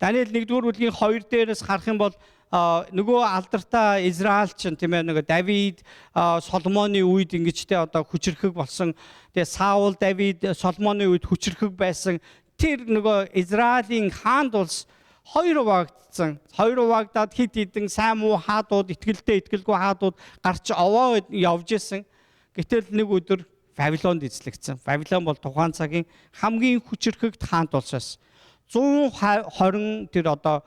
Даниэл 1-р бүлгийн 2 дээрээс харах юм бол нөгөө алдартай Израильч тийм ээ нөгөө Давид Соломоны үед ингэж тэ одоо хүчрхэг болсон. Тэгээ Саул Давид Соломоны үед хүчрхэг байсан. Тэр нөгөө Израилийн хаанд улс хоёр хуваагдсан. Хоёр хуваагдаад хид хідэн сайн муу хаадууд, итгэлтэй итгэлгүй хаадууд гарч овоо явж исэн. Гэтэл нэг өдөр Вавилонд эзлэгдсэн. Вавилон бол тухайн цагийн хамгийн хүчрхэгт хаант улс байсан. 120 тэр одоо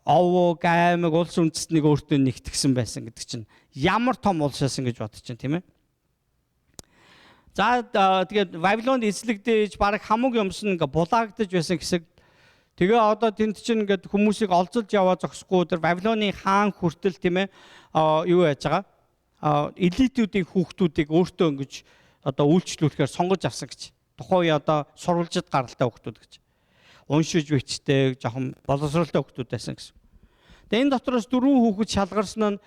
овоо гаймаг улс үндэстнийг өөртөө нэгтгсэн байсан гэдэг чинь ямар том улс байсан гэж бодож чинь тийм ээ. За тэгээд Вавилонд эзлэгдэж баг хамаг юмс нь ингээ булаагдаж байсан хэсэг. Тэгээ одоо тэнд чинь ингээд хүмүүсийг олзолж яваа зогсохгүй тэр Вавилоны хаан хүртэл тийм ээ юу яаж байгаа? Элитүүдийн хүүхдүүдийг өөртөө ингэж одоо үйлчлүүлэхээр сонгож авсан гэж. Тухайн үе одоо сурвалжид гаралтай хүүхдүүд гэж. Уншиж бичтэй жоохон боловсролтой хүүхдүүд байсан гэсэн. Тэгээ энэ дотроос 4 хүүхэд шалгарсан нь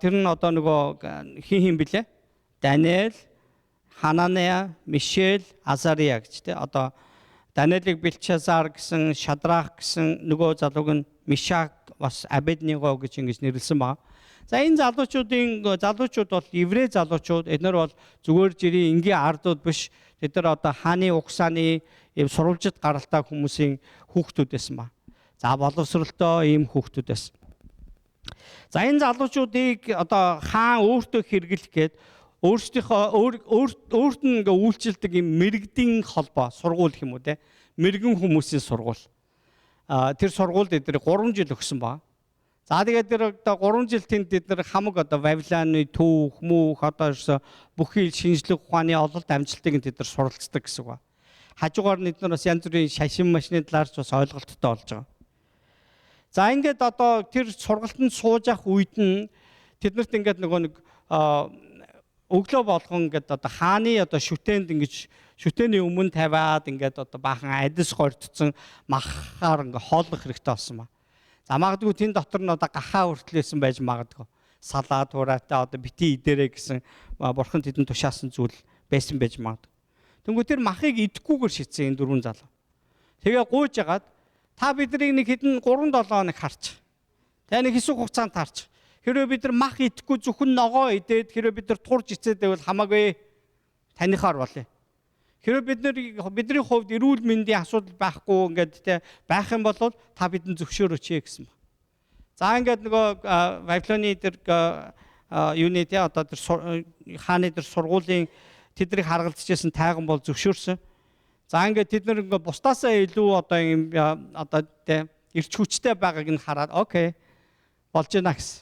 тэр нь одоо нөгөө хин блэ? Даниэл, Хананея, Мишель, Азария гэж тий. Одоо Даниэлийг Белчазар гэсэн, Шадрах гэсэн нөгөө залууг нь Мишак бас Абедnego гэж ингэж нэрлсэн байна. За энэ залуучууд бол еврей залуучууд. Эдгээр бол зүгээр жирийн энгийн ардууд биш. Тэд нар одоо хааны угсааны сурвалжид гаралтай хүмүүсийн хүүхдүүд байсан ба. За боловсролтой ийм хүүхдүүд байсан. За энэ залуучуудыг одоо хаан өөртөө хэрэглэх гээд өөрт нь ингээ үйлчилдэг ийм мэрэгдийн холбоо, сургууль гэх юм уу те. Мэрэгэн хүмүүсийн сургууль. Тэр сургуульд эдгээр 3 жил өгсөн ба. За тэгээд тэр одоо 3 жил тэнд бид нар хамаг одоо Вавилоны түүх, мөнх одоо бүхий шинжлэх ухааны ололт амжилтыг тэд нар суралцдаг гэсэн үг ба. Хажуугаар нь бид нар бас янз бүрийн шашин машины талаарч бас ойлголттой болж байгаа. За ингээд одоо тэр сургалтанд сууж явах үед нь тэднэрт ингээд нөгөө нэг өглөө болгон ингээд одоо хааны одоо шүтээнд ингэж шүтээний өмнө тавиад ингээд одоо баахан адис гордцсон махаар ингээд хооллох хэрэгтэй болсон ба. За магадгүй тэн дотор нь одоо гахаа хүртлээсэн байж магадгүй. Салаад тураатай одоо бити идэрэ гэсэн бурхан тэдэнд тушаасан зүйл байсан байж магадгүй. Тэнгүү тэр махыг идэхгүйгээр шийдсэн энэ 4 залуу. Тэгээ гуйж агаад та биднийг нэг хэдэн 3-7 хоног харч. Тэгээ нэг хэсэг хугацаанд харч. Хэрвээ бид нар мах идэхгүй зөвхөн ногоо идээд хэрвээ бид нар турж ицээд байвал хамаагүй танихаар болъё. Хэрвээ бидний хувьд эрүүл мэндийн асуудал байхгүй ингээд те байх юм бол та бидэнд зөвшөөрөөч гэсэн ба. За ингээд нөгөө Вавилоны тэр юуны те одоо тэр хааны тэр сургуулийн тэднийг харгалзажсэн тайган бол зөвшөөрсөн. За ингээд тэд нар ингээд бусдаасаа илүү одоо юм одоо те эрч хүчтэй байгааг нь хараад окей болж байна гэсэн.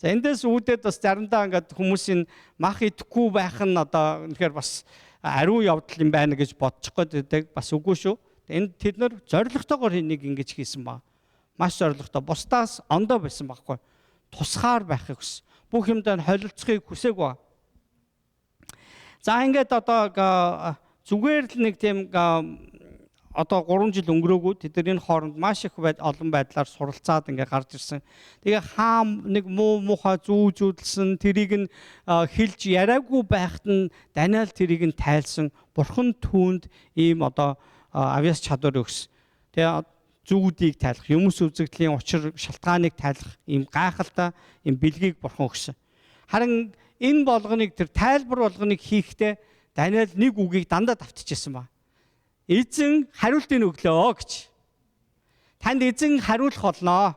За эндээс үүдээд бас заримдаа ингээд хүмүүсийн мах идэхгүй байх нь одоо үнэхээр бас ариун явдал юм байна гэж бодчих гээд бас үгүй шүү. Энд тэд нар зоригтойгоор энийг ингэж хийсэн ба. Маш зоригтой. Бусдаас ондоо байсан байхгүй. Тусгаар байхыг хүс. Бүх юмдаа холилцохыг хүсээг ба. За ингээд одоо зүгээр л нэг тийм одоо 3 жил өнгөрөөгөө тэдний хооронд маш их олон байдлаар суралцаад ингээ гарч ирсэн. Тэгээ хаам нэг муухай зүүдэлсэн тэрийг нь хэлж яриаггүй байхад нь Даниэл тэрийг нь тайлсан. Бурхан түүнд ийм одоо авьяас чадвар өгс. Тэгээ зүүдийг тайлах, юмс үзэгдлийн учир шалтгааныг тайлах ийм гайхалтай ийм бэлгийг бурхан өгсөн. Харин энэ болгоныг тэр тайлбар болгоныг хийхдээ Даниэл нэг үгийг дандаа давтчихсан ба. Эзэн хариултыг өглөө гэж. Танд эзэн хариулах болно.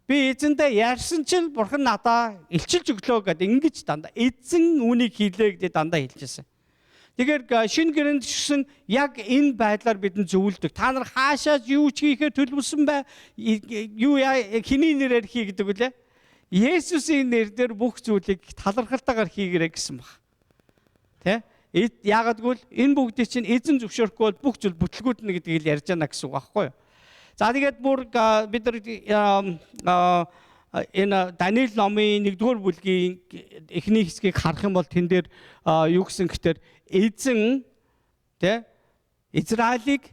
Би эзэндээ ярьсан чинь бурхан надаа илчилж өглөө гэдэг ингэж дандаа эзэн үүнийг хийлээ гэдэг дандаа хэлжсэн. Тэгэхээр шинэ гэрэнд шигсэн яг энэ байдлаар бидэнд зөвлөдөг. Та нар хаашаа юу ч хийхээр төлөвлөсөн бай. Юу хэний нэрээр хий гэдэг үлээ. Есүсийн нэрээр бүх зүйлийг талархалтайгаар хийгэрэй гэсэн баг. Тэ? Яагаад гэвэл энэ бүгдийг чинь эзэн зөвшөөрөхгүй бол бүх зүйл бүтлгүүднэ гэдгийг л ярьж байна гэсэн үг байхгүй юу? За тэгээд бүр бид нар энэ Даниэл номын 1-р бүлгийн эхний хэсгийг харах юм бол тэн дээр юу гэсэн гэхээр эзэн тэ Израилийг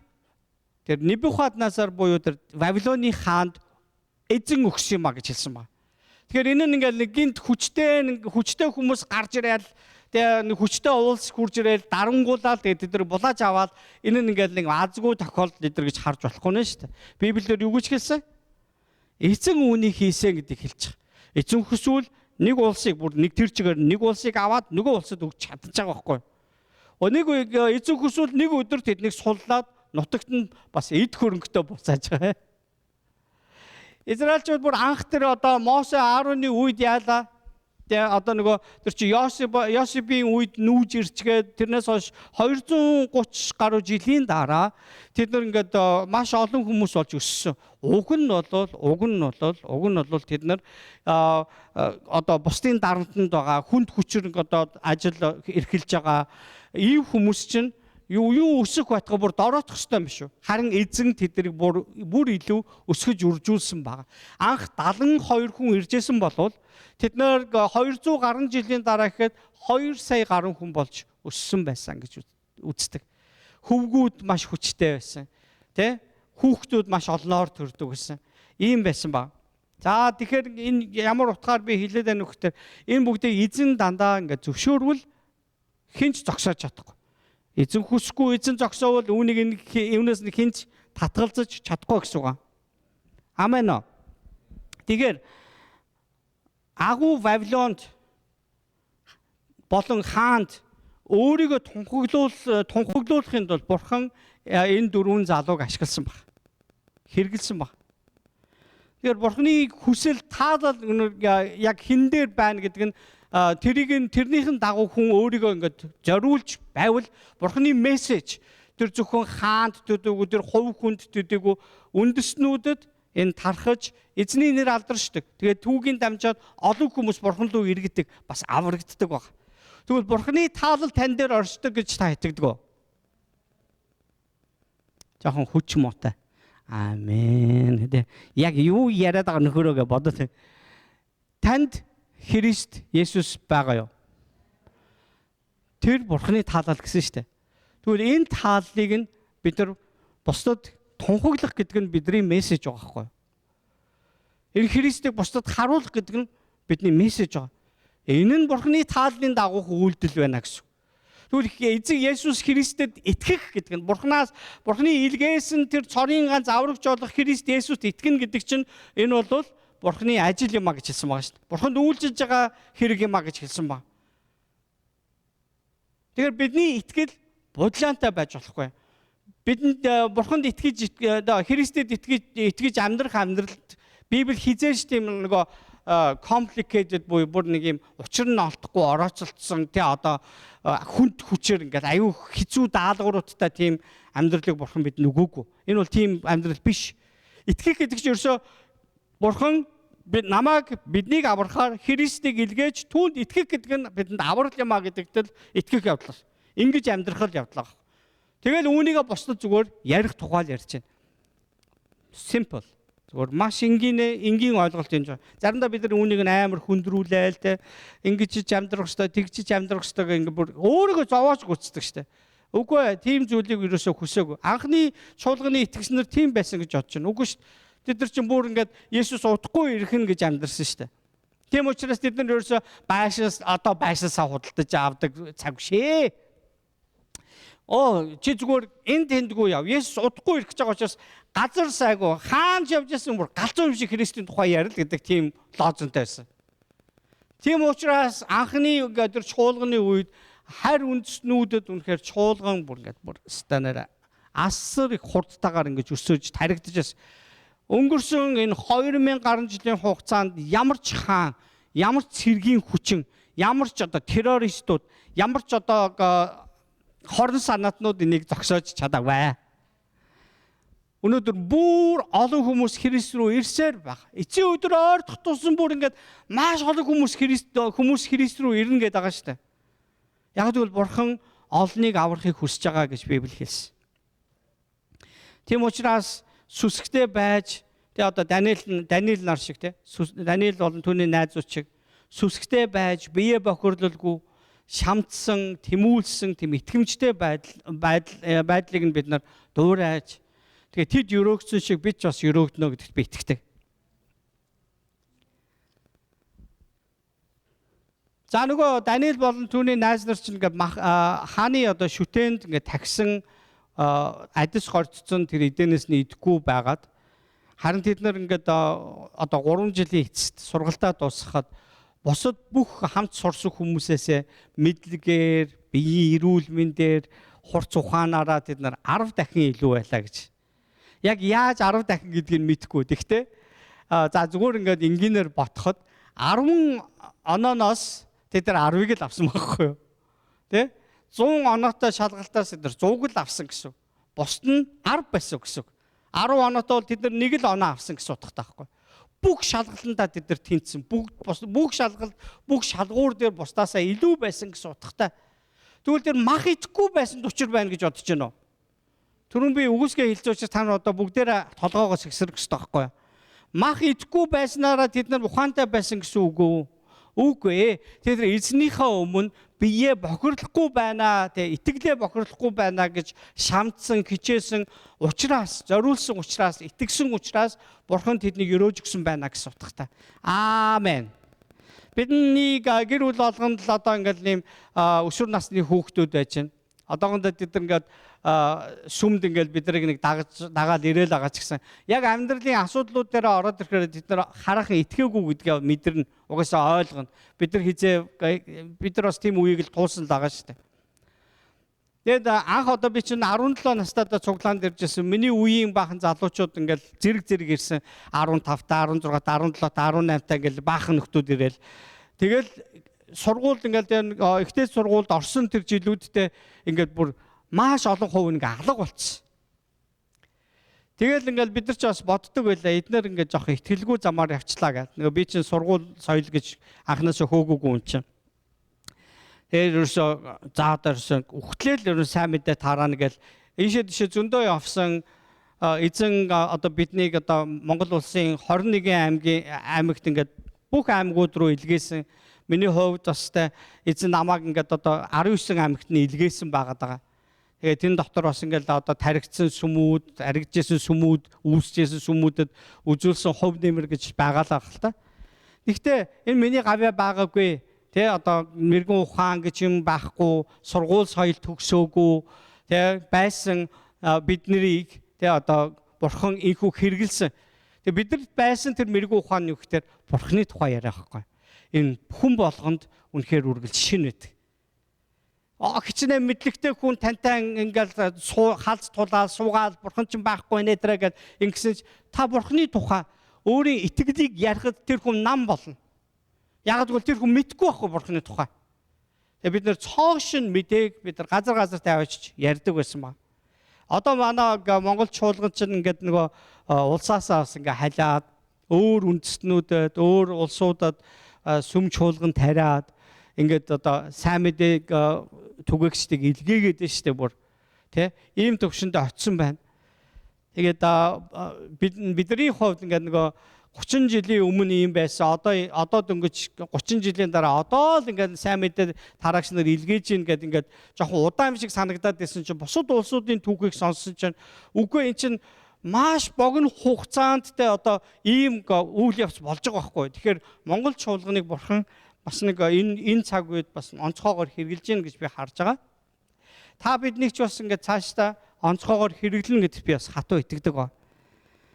тэр Небухаднецар буюу тэр Вавилоны хаанд эзэн өгсөн юм а гэж хэлсэн ба. Тэгэхээр энэ нь ингээл гинт хүчтэй хүмүүс гарч ирэл тэгээ хүчтэй уулс хурж ирэл дарангуулаад тэгээ тэд нар булааж аваад энэ нь ингээл нэг азгүй тохиолдол эдэр гэж харж болохгүй нэ шүү дээ. Библиэр юу гэж хэлсэн? Эзэн үүнийг хийсэн гэдгийг хэлж байгаа. Эзэн хүсвэл нэг улсыг бүр нэг тэр чигээр нэг улсыг аваад нөгөө улсад өгч чадчих байгаа байхгүй юу? Нэг эзэн хүсвэл нэг өдөр тэднийг суллаад нутагт нь бас эд хөрөнгөтэй буцааж байгаа. Израильчууд бүр анх тэр одоо Мосе Аароны үед яалаа. Тэгээ одоо нөгөө тэр чи Йосипийн үед нүүж ирчгээд тэрнээс хойш 230 гаруй жилийн дараа тэд нар ингээд маш олон хүмүүс болж өссөн. Уг нь бол тэд нар одоо бусдын дарамтанд байгаа хүнд хүчрэг одоо ажил эрхэлж байгаа ийм хүмүүс чинь юу өсөх байтгаа бүр дороотох ёстой юм биш үү? Харин эзэн тэднийг бүр илүү өсгөж үржүүлсэн байна. Анх 72 хүн иржсэн болвол тэд нэр 200 гаруй жилийн дараа ихэд 2 сая гаруй хүн болж өссөн байсан гэж үздэг. Хөвгүүд маш хүчтэй байсан. Тэ? Хүүхдүүд маш олноор төрдөг гэсэн. Ийм байсан ба. За тэгэхээр энэ ямар утгаар би хэлээд байна вэ гэхээр энэ бүгдийг эзэн дандаа ингээд зөвшөөрвөл хинч зогсоож чадахгүй. Эзэн хүсэхгүй эзэн зогсоовол үүнийг энэс нь хинч татгалзаж чадахгүй гэсэн үг. Амен. Тэгэхээр агуу Вавилонд болон хаанд өөрийгөө тунхаглуулахын тулд бурхан энэ дөрвөн залууг ашигласан баг. Хэрэгэлсэн баг. Тэгэхээр бурханы хүсэл таалал яг хин дээр байна гэдэг нь тэрнийхэн дагуу хүн өөрийгөө ингээд зориулж байвал бурханы мессеж тэр зөвхөн хаанд төдөөгүй тэр хувь хүнд төдөөгүй үндэснүүдэд энэ тархаж эзний нэр алдаршдаг. Тэгээд түүгийн дамжаад олон хүмүүс бурхан руу иргэдэг бас аврагддаг баг. Тэгвэл бурханы таалал тань дээр оршдог гэж та итгэдэг үү? Жохон хүч муутай. Амен. Яг юу яриад байгаа нөхөрөөгөө бодоод танд Христ Есүс байгаа юу? Тэр бурханы таалал гэсэн шүү дээ. Тэгвэл энэ тааллыг нь бид нар бусдад тунхаглах гэдэг нь бидний мессеж байгаа байхгүй юу? Энэ Христийг бусдад харуулах гэдэг нь бидний мессеж байгаа. Энэ нь бурханы тааллын дагуух үйлдэл байна гэсэн. Тэгвэл эзэн Есүс Христэд итгэх гэдэг нь бурханы илгээс нь тэр цорын ганц аврагч болох Христ Есүст итгэнэ гэдэг чинь энэ бол бурханы ажил юм а гэж хэлсэн байгаа шүү дээ. Бурханд үйлчилж байгаа хэрэг юм а гэж хэлсэн баг. Тэгэхээр бидний итгэл будлаантай байж болохгүй. Бидэнд бурханд итгэж Христэд итгэж амьдрах амьдралд Библи хизээш тийм нөгөө complicated буюу бүр нэг юм учир нь олдохгүй орооцолцсон тий одоо хүнд хүчээр ингээд аюу хэцүү даалгавруудтай тийм амьдралыг бурхан бидэнд өгөөгүй. Энэ бол тийм амьдрал биш. Итгэх гэдэг чинь ерөөсөө бурхан биднийг аврахаар Христийг илгээж түүнд итгэх гэдэг нь бидэнд аврал юм а гэдэгт л итгэх явдал. Ингэж амьдрах явдал. Тэгэл үүнийгээ бусдад зүгээр ярих тухай л ярьж байна. Simple. Зүгээр маш энгийн ойлголт юм жаа. Заримдаа бид нар үүнийг амар хүндрүүлээл те ингэж амьдрах ёстой, тэгжиж амьдрах ёстой гэх ингэ бүр өөрийгөө зовоож гүцдэг штэ. Үгүй ээ, тийм зүйлийг ерөөсөө хүсээгүй. Анхны чуулганы итгэгчнэр тийм байсан гэж бодож байна. Үгүй штэ. Тэд нар чинь бүр ингээд Есүс удахгүй ирэх нь гэж амьдэрсэн шүү дээ. Тийм учраас тэд нар ерөөсөө байшаасаа худалдаж авдаг цаг шээ. Чи зүгээр энд тэндгүй яв. Есүс удахгүй ирэх гэж байгаа учраас газар сайгүй хаанч явж байсан бүр галзуу юм шиг Христийн тухай ярил гэдэг тийм лозунтай байсан. Тийм учраас анхны тэр чуулганы үед харь үндэстнүүдэд үнэхээр чуулган бүр станараа асар их хурдтайгаар ингэж өсөж таригдаж. Өнгөрсөн энэ 2000 гаруй жилийн хугацаанд ямар ч хаан, ямар ч цэргийн хүчин, ямар ч одоо террористууд, ямар ч одоо хорон санаатнууд энийг зогсоож чадаагүй. Өнөөдөр бүр олон хүмүүс Христ рүү ирсээр байна. Эцсийн өдөр ойртох тусам бүр ингээд маш олон хүмүүс Христ рүү ирнэ гэдэг байгаа шүү дээ. Яг тэгвэл Бурхан олныг аврахыг хүсэж байгаа гэж Библи хэлсэн. Тийм учраас сүсгтэй байж тэгээ одоо Даниэл нар шиг те Даниэл болон түүний найзууд шиг сүсгтэй байж бие бохирлолгүй шамтсан, тэмүүлсэн тийм итгэмжтэй байдлыг нь бид нар дуурайж тэгээ тэд өрөөгдсөн шиг бид ч бас өрөөгднө гэдэгт би итгэдэг. За нөгөө Даниэл болон түүний найз нар чинь ингээд хааны одоо шүтээнд ингээд тагсан адис горцсон тэр эдэнээс нь идэхгүй байгаад харин тэд нар ингээд одоо 3 жилийн эцэст сургалтаа дуусгахад бусад бүх хамт сурсан хүмүүсээсээ мэдлэгээр, биеийн эрүүл мэндээр, хурц ухаанаараа тэд нар 10 дахин илүү байлаа гэж. Яг яаж 10 дахин гэдгийг нь мэдэхгүй. Гэхдээ за зүгээр ингээд энгийнээр ботход 10 онооноос тэд нар 10-ыг л авсан байхгүй юу? Тэ? 100 оноотой шалгалтаас тэд нар 100-г л авсан гэсэн. Бусд нь 10 байсан гэсэн. 10 оноотой бол тэд нар 1 л оноо авсан гэсэн утгатай байхгүй. Бүх шалгалтандаа тэд нар тэнцсэн. Бүх шалгуур дээр бусдаасаа илүү байсан гэсэн утгатай. Тэгвэл тэр мах идэхгүй байсан учир байна гэж бодож байна уу? Түрүүн би үгүйсгээ хэлж байгаа та нар одоо бүгдээрээ толгоогоос ихсэрэх хэрэгтэй байхгүй юу? Мах идэхгүй байснараа тэд нар ухаантай байсан гэсэн үг үү? Үгүй ээ. Тэд нар эзнийхээ өмнө бие бохирлохгүй байна, итгэлээ бохирлохгүй байна гэж шамдсан, хичээсэн учраас, зориулсан учраас, итгэсэн учраас Бурхан тэднийг өрөөж өгсөн байна гэсэн утгатай. Аамен. Бидний гэр бүл болгонд л одоо ингээл нэм өсвөр насны хүүхдүүд байж байна. Одоогондоо тэд ингээд сүмд ингээл биднийг нэг дагаад ирээл байгаа ч гэсэн яг амьдралын асуудлууд дээр ороод ирэхээр тэд нар хараахан итгээгүй гэдгээ мэдэрнэ. Угаасаа ойлгоно. Бид нар бас тийм үеийг л туулсан л байгаа шүү дээ. Тэгэд анх одоо би чинь 17 настайдаа цуглаанд иржсэн. Миний үеийн баахан залуучууд ингээл зэрэг ирсэн 15-та, 16-та, 17-та, 18-та ингээл баахан нөхдүүд ирээл. Тэгэл сургуульд ингээл ихтэй сургуульд орсон тэр жилүүдтэй ингээд бүр маш олон хувь ингээ алга болчихсон. Тэгэл ингээл бид нар ч бас боддог байлаа. Эднэр ингээ жоох ихтгэлгүй замаар явчлаа гэх. Нөгөө би чинь сургууль соёл гэж анхнаасаа хөөгөөгүй юм чинь. Тэр ерөөсөө заадаарсан үхтлээл ерөө сайн мэдээ тараана гэл ийшээ тийшээ зөндөө явсан эзэн одоо биднийг одоо Монгол улсын 21 аймагт ингээд бүх аймагуд руу илгээсэн. Миний хувьд бас эзэн намайг ингээд одоо 19 аймагт нь илгээсэн байгаад байгаа. Тэгээд тэн дотор бас ингээд одоо таригдсан сүмүүд, аригджсэн сүмүүд, үүсчихсэн сүмүүдэд үзүүлсэн хувь нэмэр гэж байгаалаа хэл та. Гэхдээ энэ миний гавья байгаагүй. Тэ одоо мэрэгэн ухаан гэж юм байхгүй, сургууль соёл төгсөөгүй, тэ байсан биднийг тэ одоо Бурхан инхүү хэрэгэлсэн. Тэ бидэнд байсан тэр мэрэгэн ухаан юу гэхээр Бурханы тухай яриах байхгүй. Энэ хүн болгонд үнэхээр үргэлж шин байдаг. Хичнээн мэдлэгтэй хүн тантай ингээл халз тулаад суугаад Бурхан ч байхгүй нэ тэрэ гэд ингэсэн та Бурханы тухай өөрийн итгэлийг ярихад тэр хүн нам болно. Яг л тэр хүн мэдгүй байхгүй Бурханы тухай. Тэгээ бид нэр цоошин мэдээг бид нар газар тавьж ярьдаг байсан ба. Одоо манай Монгол чуулган чинь ингээд нөгөө улсаасаа бас ингээ халиад өөр үндэстнүүдэд, өөр улсуудад сүм чуулган тариад ингээд одоо сайн мэдээг түгээгчдийг илгээгээд байна шүү дээ бүр. Тэ? Ийм төвшөнд очсон байна. Тэгээд бидний хувьд ингээд нөгөө 30 жилийн өмнө ийм байсан. Одоо дөнгөж 30 жилийн дараа одоо л ингээд сайн мэдээ тараагч нар илгээж ийн гэдэг ингээд жоохон удаан юм шиг санагдаад байсан чинь бусад улсуудын түүхийг сонссон чинь үгүй эн чинь маш богино хугацаанд те одоо ийм үйл явц болж байгаа байхгүй. Тэгэхээр Монгол чуулганыг Бурхан бас нэг энэ цаг үед бас онцгойгоор хэрэгжилж гин гэж би харж байгаа. Та биднийг ч бас ингээд цаашдаа онцгойгоор хэрэглэн гэдэгт би бас хатуу итгэдэг ба.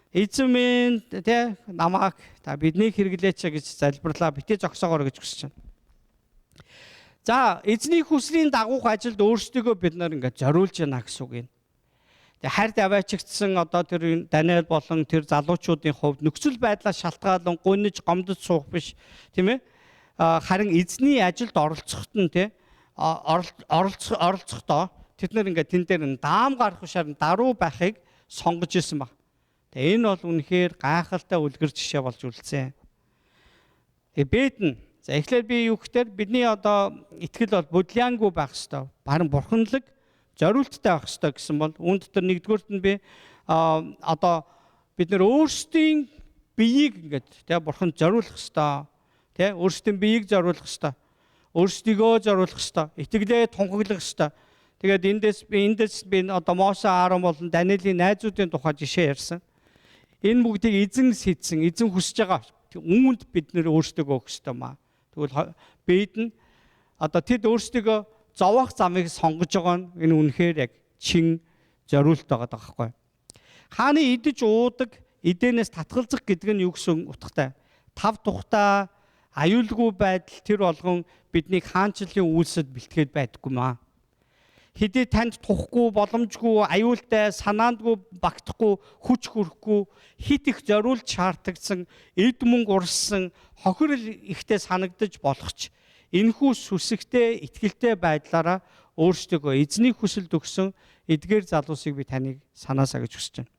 Эзэн минь тэ намайг та биднийг хэрэглээч гэж залбирлаа. Битгий зогсоогоор гэж хүсэж байна. За эзний хүслийн дагуух ажилд өөрсдөө бид нар ингээд зориулж байна гэсэн үг юм. Тэгээ хайрт аваачигдсан одоо тэр Даниэл болон тэр залуучуудын хувьд нөхцөл байдлаас шалтгаалan гуниж гомдож суух биш тийм ээ. Харин эзний ажилд оролцоход нь тий оролцохдоо тэд нар ингээд тэн дээр даам гарах шаар даруй байхыг сонгож исэн баг. Тэгээ энэ бол үнэхээр гайхалтай үлгэр жишээ болж үлдсэн. Бэд нь за эхлээд би юу гэхээр бидний одоо итгэл бол бодлиангүй байх ёстой. Барин бурханлаг зориулттай байх ёстой гэсэн бол үүн дотор нэгдүгээрт нь би одоо бид нар өөрсдийн биеийг ингээд тий бурханд зориулах ёстой. Тий өөрсдийн биеийг зориулах ёстой. Өөрсдийгөө зориулах ёстой. Итгэлээ тунхаглах ёстой. Тэгээд эндээс би одоо Мосе, Аарон болон Даниэлийн найзуудын тухай жишээ ярьсан. Энэ бүгдийг эзэн сэдсэн, эзэн хүсэж байгаа үүнд бид нэр өөрсдөө өгөх ёстой маа. Тэгвэл бид нь одоо тэд өөрсдөө зовоох замыг сонгож байгаа нь энэ үнэхээр яг чин зориулт байгаа байхгүй. Хааны идэж уудаг, эдэнээс татгалзах гэдэг нь юу гэсэн утгатай? Тав тухтай, аюулгүй байдал тэр болгон бидний хаанчлалын үйлсэд бэлтгээд байдаггүй маа. Хэдий танд тухгүй, боломжгүй, аюултай, санаандгүй, багтахгүй, хүч хүрэхгүй, хит их зориулж шаардагдсан, эд мөнгө урссан, хохирол ихтэй санагдаж болох ч энэхүү сүсэгтэй, итгэлтэй байдлаараа өөрсдөө эзний хүсэлд өгсөн эдгээр залуусыг би таныг санаасаа гэж хүсэж байна.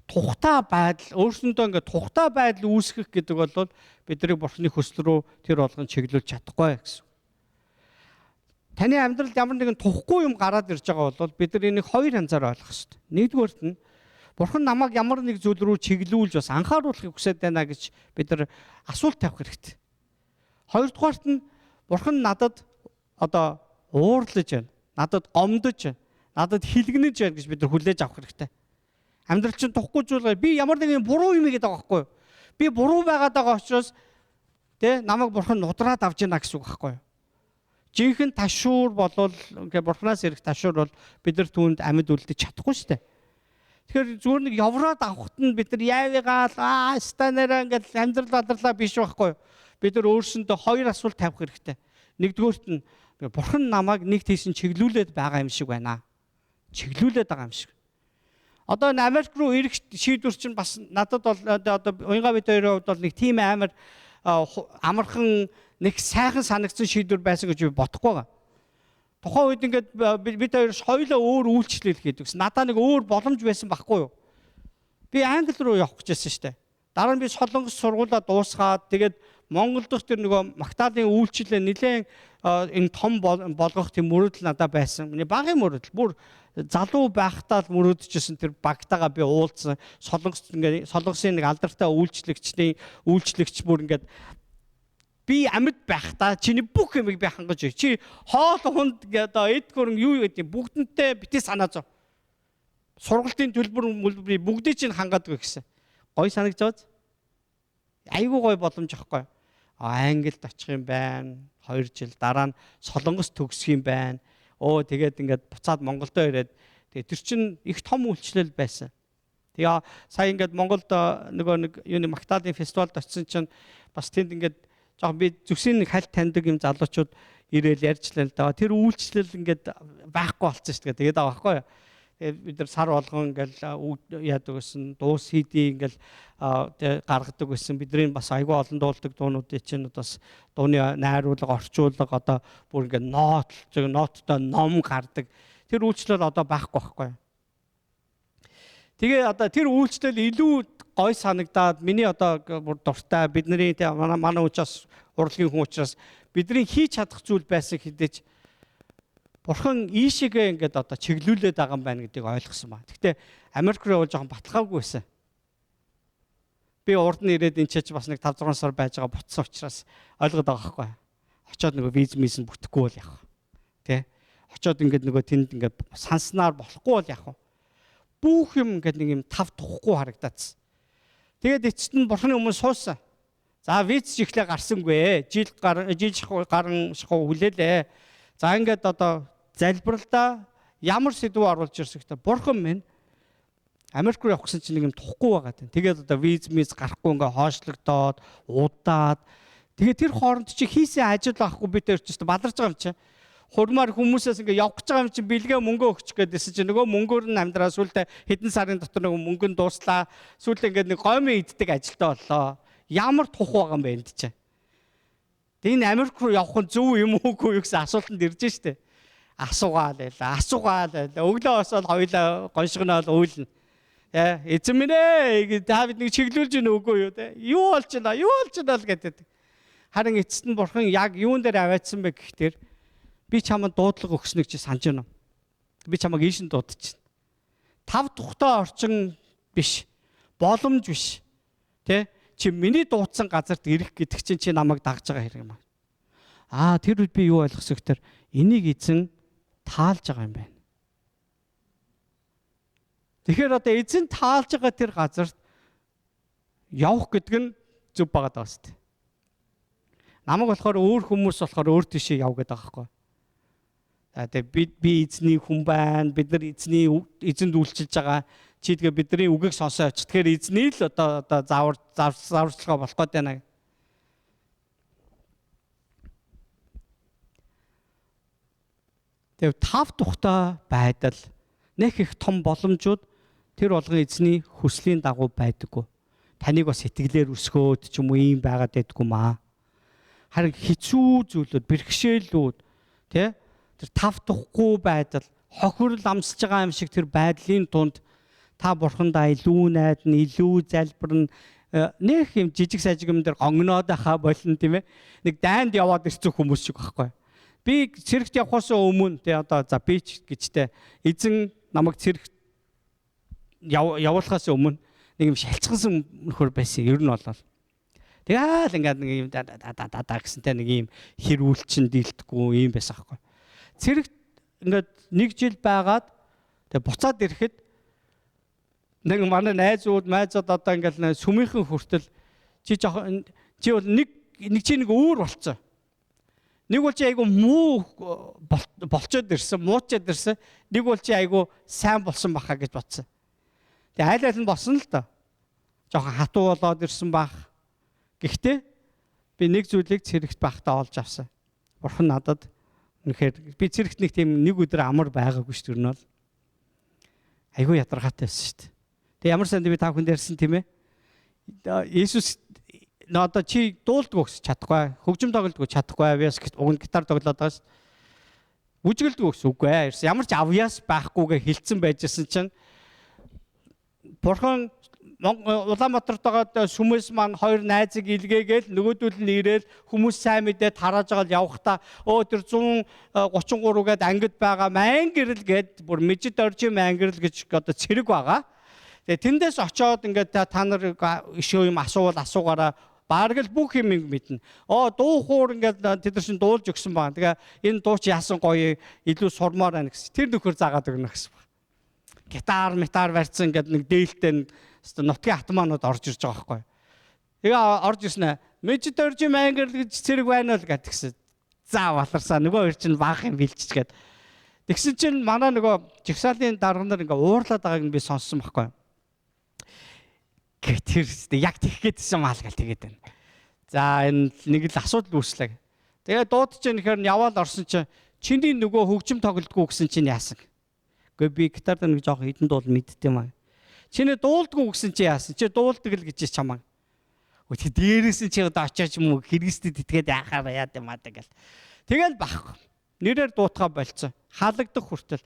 Тухтай байдал, өөрсөндөө ингээд тухтай байдал үүсгэх гэдэг бол бидний бурхны хүсэл рүү тэр болгон чиглүүлж чадахгүй гэсэн. Таны амьдралд ямар нэгэн тухгүй юм гараад ирж байгаа бол бид нар энийг хоёр янзаар ойлгох хэрэгтэй. Нэгдүгээрт нь бурхан намайг ямар нэг зүйл рүү чиглүүлж бас анхааруулахыг хүсэж байна гэж бид нар асуулт тавих хэрэгтэй. Хоёрдугаарт нь бурхан надад одоо уурлаж байна, надад гомдож байна, надад хилгэнэж байна гэж бид нар хүлээж авах хэрэгтэй. Амьдрал чинь тухгүй зүйл би ямар нэгэн буруу юм гэдэг байгаа байхгүй юу? Би буруу байгаад байгаа учраас тэ намайг бурхан нудраад авч яана гэсэн үг байхгүй юу? Жинхэнэ ташуур болвол ингээ бурханаас ирэх ташуур бол бид нар түүнд амьд үлдэж чадахгүй шүү дээ. Тэгэхээр зүгээр нэг явраад авахт нь бид нар яавигаал станараа ингээл амьдрал бадрлаа биш байхгүй юу? Бид нар өөрсөндөө хоёр асуулт тавих хэрэгтэй. Нэгдүгээрт нь бурхан намайг нэг тийсэн чиглүүлээд байгаа юм шиг байна. Чиглүүлээд байгаа юм шиг. Одоо энэ Америк руу ирэх шийдвэр чинь бас надад бол одоо уянгаа бид хоёрын хувьд бол нэг тийм амар амархан нэг сайхан санагдсан шийдвэр байсан гэж би бодохгүй байгаа. Тухайн үед ингээд бид хоёр соёлоо өөр үйлчлэл хийдэг гэсэн. Надаа нэг өөр боломж байсан байхгүй юу? Би Англи руу явах гэжсэн шүү дээ. Дараа нь би Солонгос сургуулаа дуусгаад тэгээд Монгол дахь тэр нөгөө Магдалины үйлчлэл нэлээд энэ том болгох тийм мөрөөдөл надад байсан. Багын мөрөөдөл. Бүр залуу байхдаа л мөрөөдөжсэн тэр багтаага би уулзсан. Солонгосын нэг алдартай үйлчлэгч бүр ингээд би амьд байхдаа чиний бүх юмыг би хангаж өгье. Чи хоол хунд одоо эд хөрөнгө юу гэдэг бүгдэнтэй битээ санаа зов. Сургалтын төлбөр бүгдийг чинь хангадаг гэсэн. Гой санагч байгааз. Айгуу гой боломж авахгүй. Англид очих юм байна. 2 жил дараа нь Солонгос төгсөх юм байна. Тэгээд ингээд буцаад Монголдо ирээд тэгээд тэр чинь их том үйлчлэл байсан. Тэгээ сая ингээд Монголд нөгөө нэг юуны Магдалины фестивалд очисон чинь бас тэнд ингээд жоохон би зүсийн нэг хальт таньдаг юм залуучууд ирээл ярьжлаа л да. Тэр үйлчлэл ингээд байхгүй болцсон шүү дээ. Тэгээд байгаа байхгүй юу. Тэгээд бид нар сар болгон ингээл яадаг гэсэн дуус CD ингээл гаргадаг гэсэн. Бидний бас айгүй олон дуулдаг дуунуудыг чинь бас дууны найруулга, орчуулга одоо бүр ингээд нооттой ном гардаг. Тэр үйлчлэл одоо байхгүй байхгүй юу. Тэгээ одоо тэр үйлчлэл илүү гой санагдаад миний одоо бүр дуртай бидний манай учраас урлагийн хүн учраас бидний хийж чадах зүйл байсан хэдэж бурхан ийшээгээ ингээд одоо чиглүүлээд байгаа юм байна гэдгийг ойлгосон ба. Гэхдээ Америк руу бол жоохон баталгаагүй байсан. Би урд нь ирээд энэ ч бас нэг 5-6 сар байж байгаа бутсан учраас ойлгоод байгаа байхгүй. Очоод нөгөө виз мисэн бүтэхгүй бол яах вэ? Тэ? Очоод ингээд нөгөө тэнд ингээд санснаар болохгүй бол яах вэ? Бүх юм ингээд нэг юм тав тухгүй харагдаадсан. Тэгээд эцэст нь бурханы өмнө суусан. За виз ихлэ гарсангүй. Жил гарan шахуу хүлээлээ. За ингээд одоо залбиралдаа ямар сэдв оруулж ирсэн гэхдээ бурхан минь Америк руу явах гэсэн чинь нэг юм тухгүй байгаа. Тэгээд одоо виз гарахгүй ингээ хоошлогдоод удаад тэгээд тэр хооронд чи хийсэн ажил байхгүй би тэр чинь бадарч байгаа юм чи. Хурмаар хүмүүсээс ингээ явах гэж байгаа юм чи бэлгээ мөнгө өгч гэдээсэн чи нөгөө мөнгөөр нь амьдраа сүултээ хэдэн сарын дотор нөгөө мөнгө нь дууслаа. Сүултээ ингээ нэг гомын иддэг ажилтаа боллоо. Ямар тух байгаа юм бэ энд чи. Тэгээд энэ Америк руу явах нь зөв юм уугүй юу гэсэн асуултанд ирж штэ. Асуугаал байлаа. Өглөө босоод хоёлаа гоншгоноол уйлна. Эзэн минь ээ Давид нэг чиглүүлж ийн үгүй юу те. Юу болж байна л гэдэг. Харин эцэст нь бурхан яг юун дээр аваадсан бэ гэхтэр би чамд дуудлага өгснөг чи санаж байна уу? Би чамайг ийш нь дуудчихна. 5 тухтай орчин биш. Боломж биш. Тэ? Чи миний дуудсан газарт ирэх гэдэг чинь чи намайг дагж байгаа хэрэг юм аа. Тэр үед би юу ойлгосон гэхээр энийг эзэн таалж байгаа юм байна. Тэгэхээр одоо эзэн таалж байгаа тэр газарт явах гэдэг нь зөв байгаа даа шүү дээ. Намайг болохоор өөр хүмүүс болохоор өөр тийшээ яв гэдэг байгаа байхгүй. Тэгээ би эзний хүн байна. Бид нар эзэнд үйлчилж байгаа. Чи тэгээ бидний үгийг сонсоо очих. Тэгэхээр эзний л одоо зааварчилгаа болох гээд байна. Тэгээ 5 тухтай байдал нэх их том боломжууд тэр болгон эзний хүслийн дагуу байдаггүй. Таныг бас сэтгэлээр өсгөөд ч юм уу ийм байгаад байдаггүй маа. Харин хэцүү зүйлүүд, бэрхшээлүүд тий тэр 5 тухгүй байдал, хохирол амсаж байгаа юм шиг тэр байдлын тунд та бурхандаа илүү найдна, илүү залбирна. Нэх юм жижиг сажиг юм дээр гонгноод байхаа болно тийм ээ. Нэг дайнд яваад ирсэн хүмүүс шиг байхгүй. Би цэрэгт явхаас өмнө тий одоо за би ч гэжтэй эзэн намайг цэрэгт явуулахаас өмнө нэг юм шалцсан нөхөр байсан. Ер нь болол. Тэгэл ингээд нэг юм да гэсэнтэй нэг юм хэрүүлчин дийлдэхгүй юм байсан аахгүй. Цэрэгт ингээд нэг жил байгаад тэг буцаад ирэхэд нэг манай найзууд одоо ингээд сүмийнхэн хүртэл чи бол нэг өөр болцсон. Нэг бол чи айгу муу болчоод ирсэн, муучаад ирсэн. Нэг бол чи айгу сайн болсон баха гэж бодсон. Тэгээ айл нь болсон л доо. Жохон хатуу болоод ирсэн бах. Гэхдээ би нэг зүйлийг цэрэгт байхдаа олж авсан. Бурхан надад үнэхээр би цэрэгт нэг өдөр амар байгаагүй шүү дээ. Айгу ядаргаатай байсан шүү дээ. Тэгээ ямар санд би та бүхэнд ярьсан тийм ээ. Иесус одоо чи дуулдаг өгс чадахгүй, хөгжим тоглодог чадахгүй, биас уг гитар тоглоод байгаа ш. Үжиглдэг өгс үгүй ээ. Ямар ч авьяас байхгүйгээ хилцэн байжсэн чинь бурхан Улаанбаатарт байгаа сүмэс маань 2 найзыг илгээгээл нөгөөдөл нь ирээл хүмүүс сайн мэдээд тарааж байгаа явахдаа тэр 133 гээд ангид байгаа Мангэрл гээд бүр Мэжид оржийн Мангэрл гэж одоо цэрэг байгаа. Тэгээ тэндээс очоод ингээд та нар ишөө юм асуугаараа бараг л бүх юм мэднэ. Дуу хуур ингээд тэд нар чинь дуулж өгсөн байна. Тэгээ энэ дуу чи яасан гоё илүү сурмаар байна гэсэн. Тэр нөхөр заагаад өгнө гэсэн байна. Гитар барьсан ингээд нэг дээлтэй нутгийн атманууд орж ирж байгаа байхгүй. Тэгээ орж ирсэн ээ. Мэжид оржийн Мангэрл гэж цэрэг байна л гэдгсэн. За баларсаа нөгөө хоёр чинь баах юм бэлччихгээд. Тэгсэн чинь манай нөгөө жигсаалын дарга нар ингээд уурлаад байгааг нь би сонссон байхгүй. Тэр яг тэгэх гээдсэн маал гал тэгээд байна. За энэ нэг л асуудал үүслээ. Тэгээ дуудаж яахаар нь яваал орсон чинь чиний нөгөө хөгжим тоглодгоо гэсэн чинь яасан. Гэхдээ би гитард нэг жоох хідэн дуул мэддэм маа. Чиний дуулдгоо гэсэн чи яасан. Чи дуулдаг л гэж чамаа. Өтгө дээрээс нь чи одоо очиж юм уу Христэд итгээд яахаар яад юм аа гэл. Тэгэл бахгүй. Нэрээр дуутгаа болцсон. Халагдах хүртэл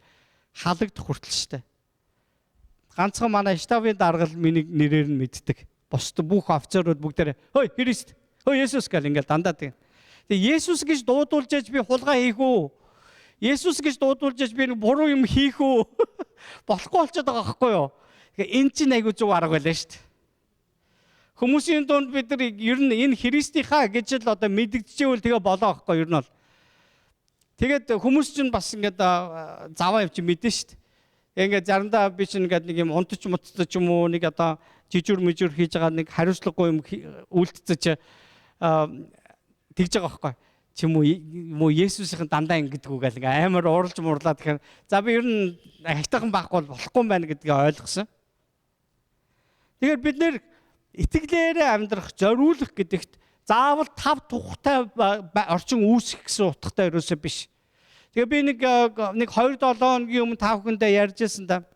штэ. Ганцхан манай штабын даргал миний нэрээр нь мэддэг. Бусд бүх офицерууд бүгдээрээ хөөе Христ, хөөе Есүс гэл ингээл дандаа тийм. Тэгээ Есүс гэж дуудуулж яж би хулгай хийх үү? Есүс гэж дуудуулж яж би нэг буруу юм хийх үү? Болохгүй болчиход байгаа байхгүй юу? Тэгээ эн чинь айгүй зөв арга байлаа шүү дээ. Хүмүүсийн дунд бид нар ер нь энэ Христийнхаа гэж л одоо мэдэгдэжээвэл тэгээ болоо байхгүй ер нь бол. Тэгээд хүмүүс чинь бас ингээд заваа явчих мэдэн шүү дээ. Ингээд заримдаа би чинь ингээд нэг юм унтч мутцаж юм уу нэг одоо жижиг мүжир хийж байгаа нэг хариуцлагагүй юм үйлдэлцэж тэгж байгаа байхгүй. Чи муу Есүсийн дандаа ингэдэггүй гэл ингээ амар ууралж муурлаа тэгэхээр за би ер нь хайтайхан байхгүй болохгүй юм байна гэдгийг ойлгосон. Тэгэхээр бид нэр итгэлээрээ амьдрах, зориулах гэдэгт заавал тав тухтай орчин үүсэх гэсэн утгатай ерөөсөө биш. Тэгээ би нэг 2-7 хоногийн өмнө та бүхэндээ ярьжсэн да.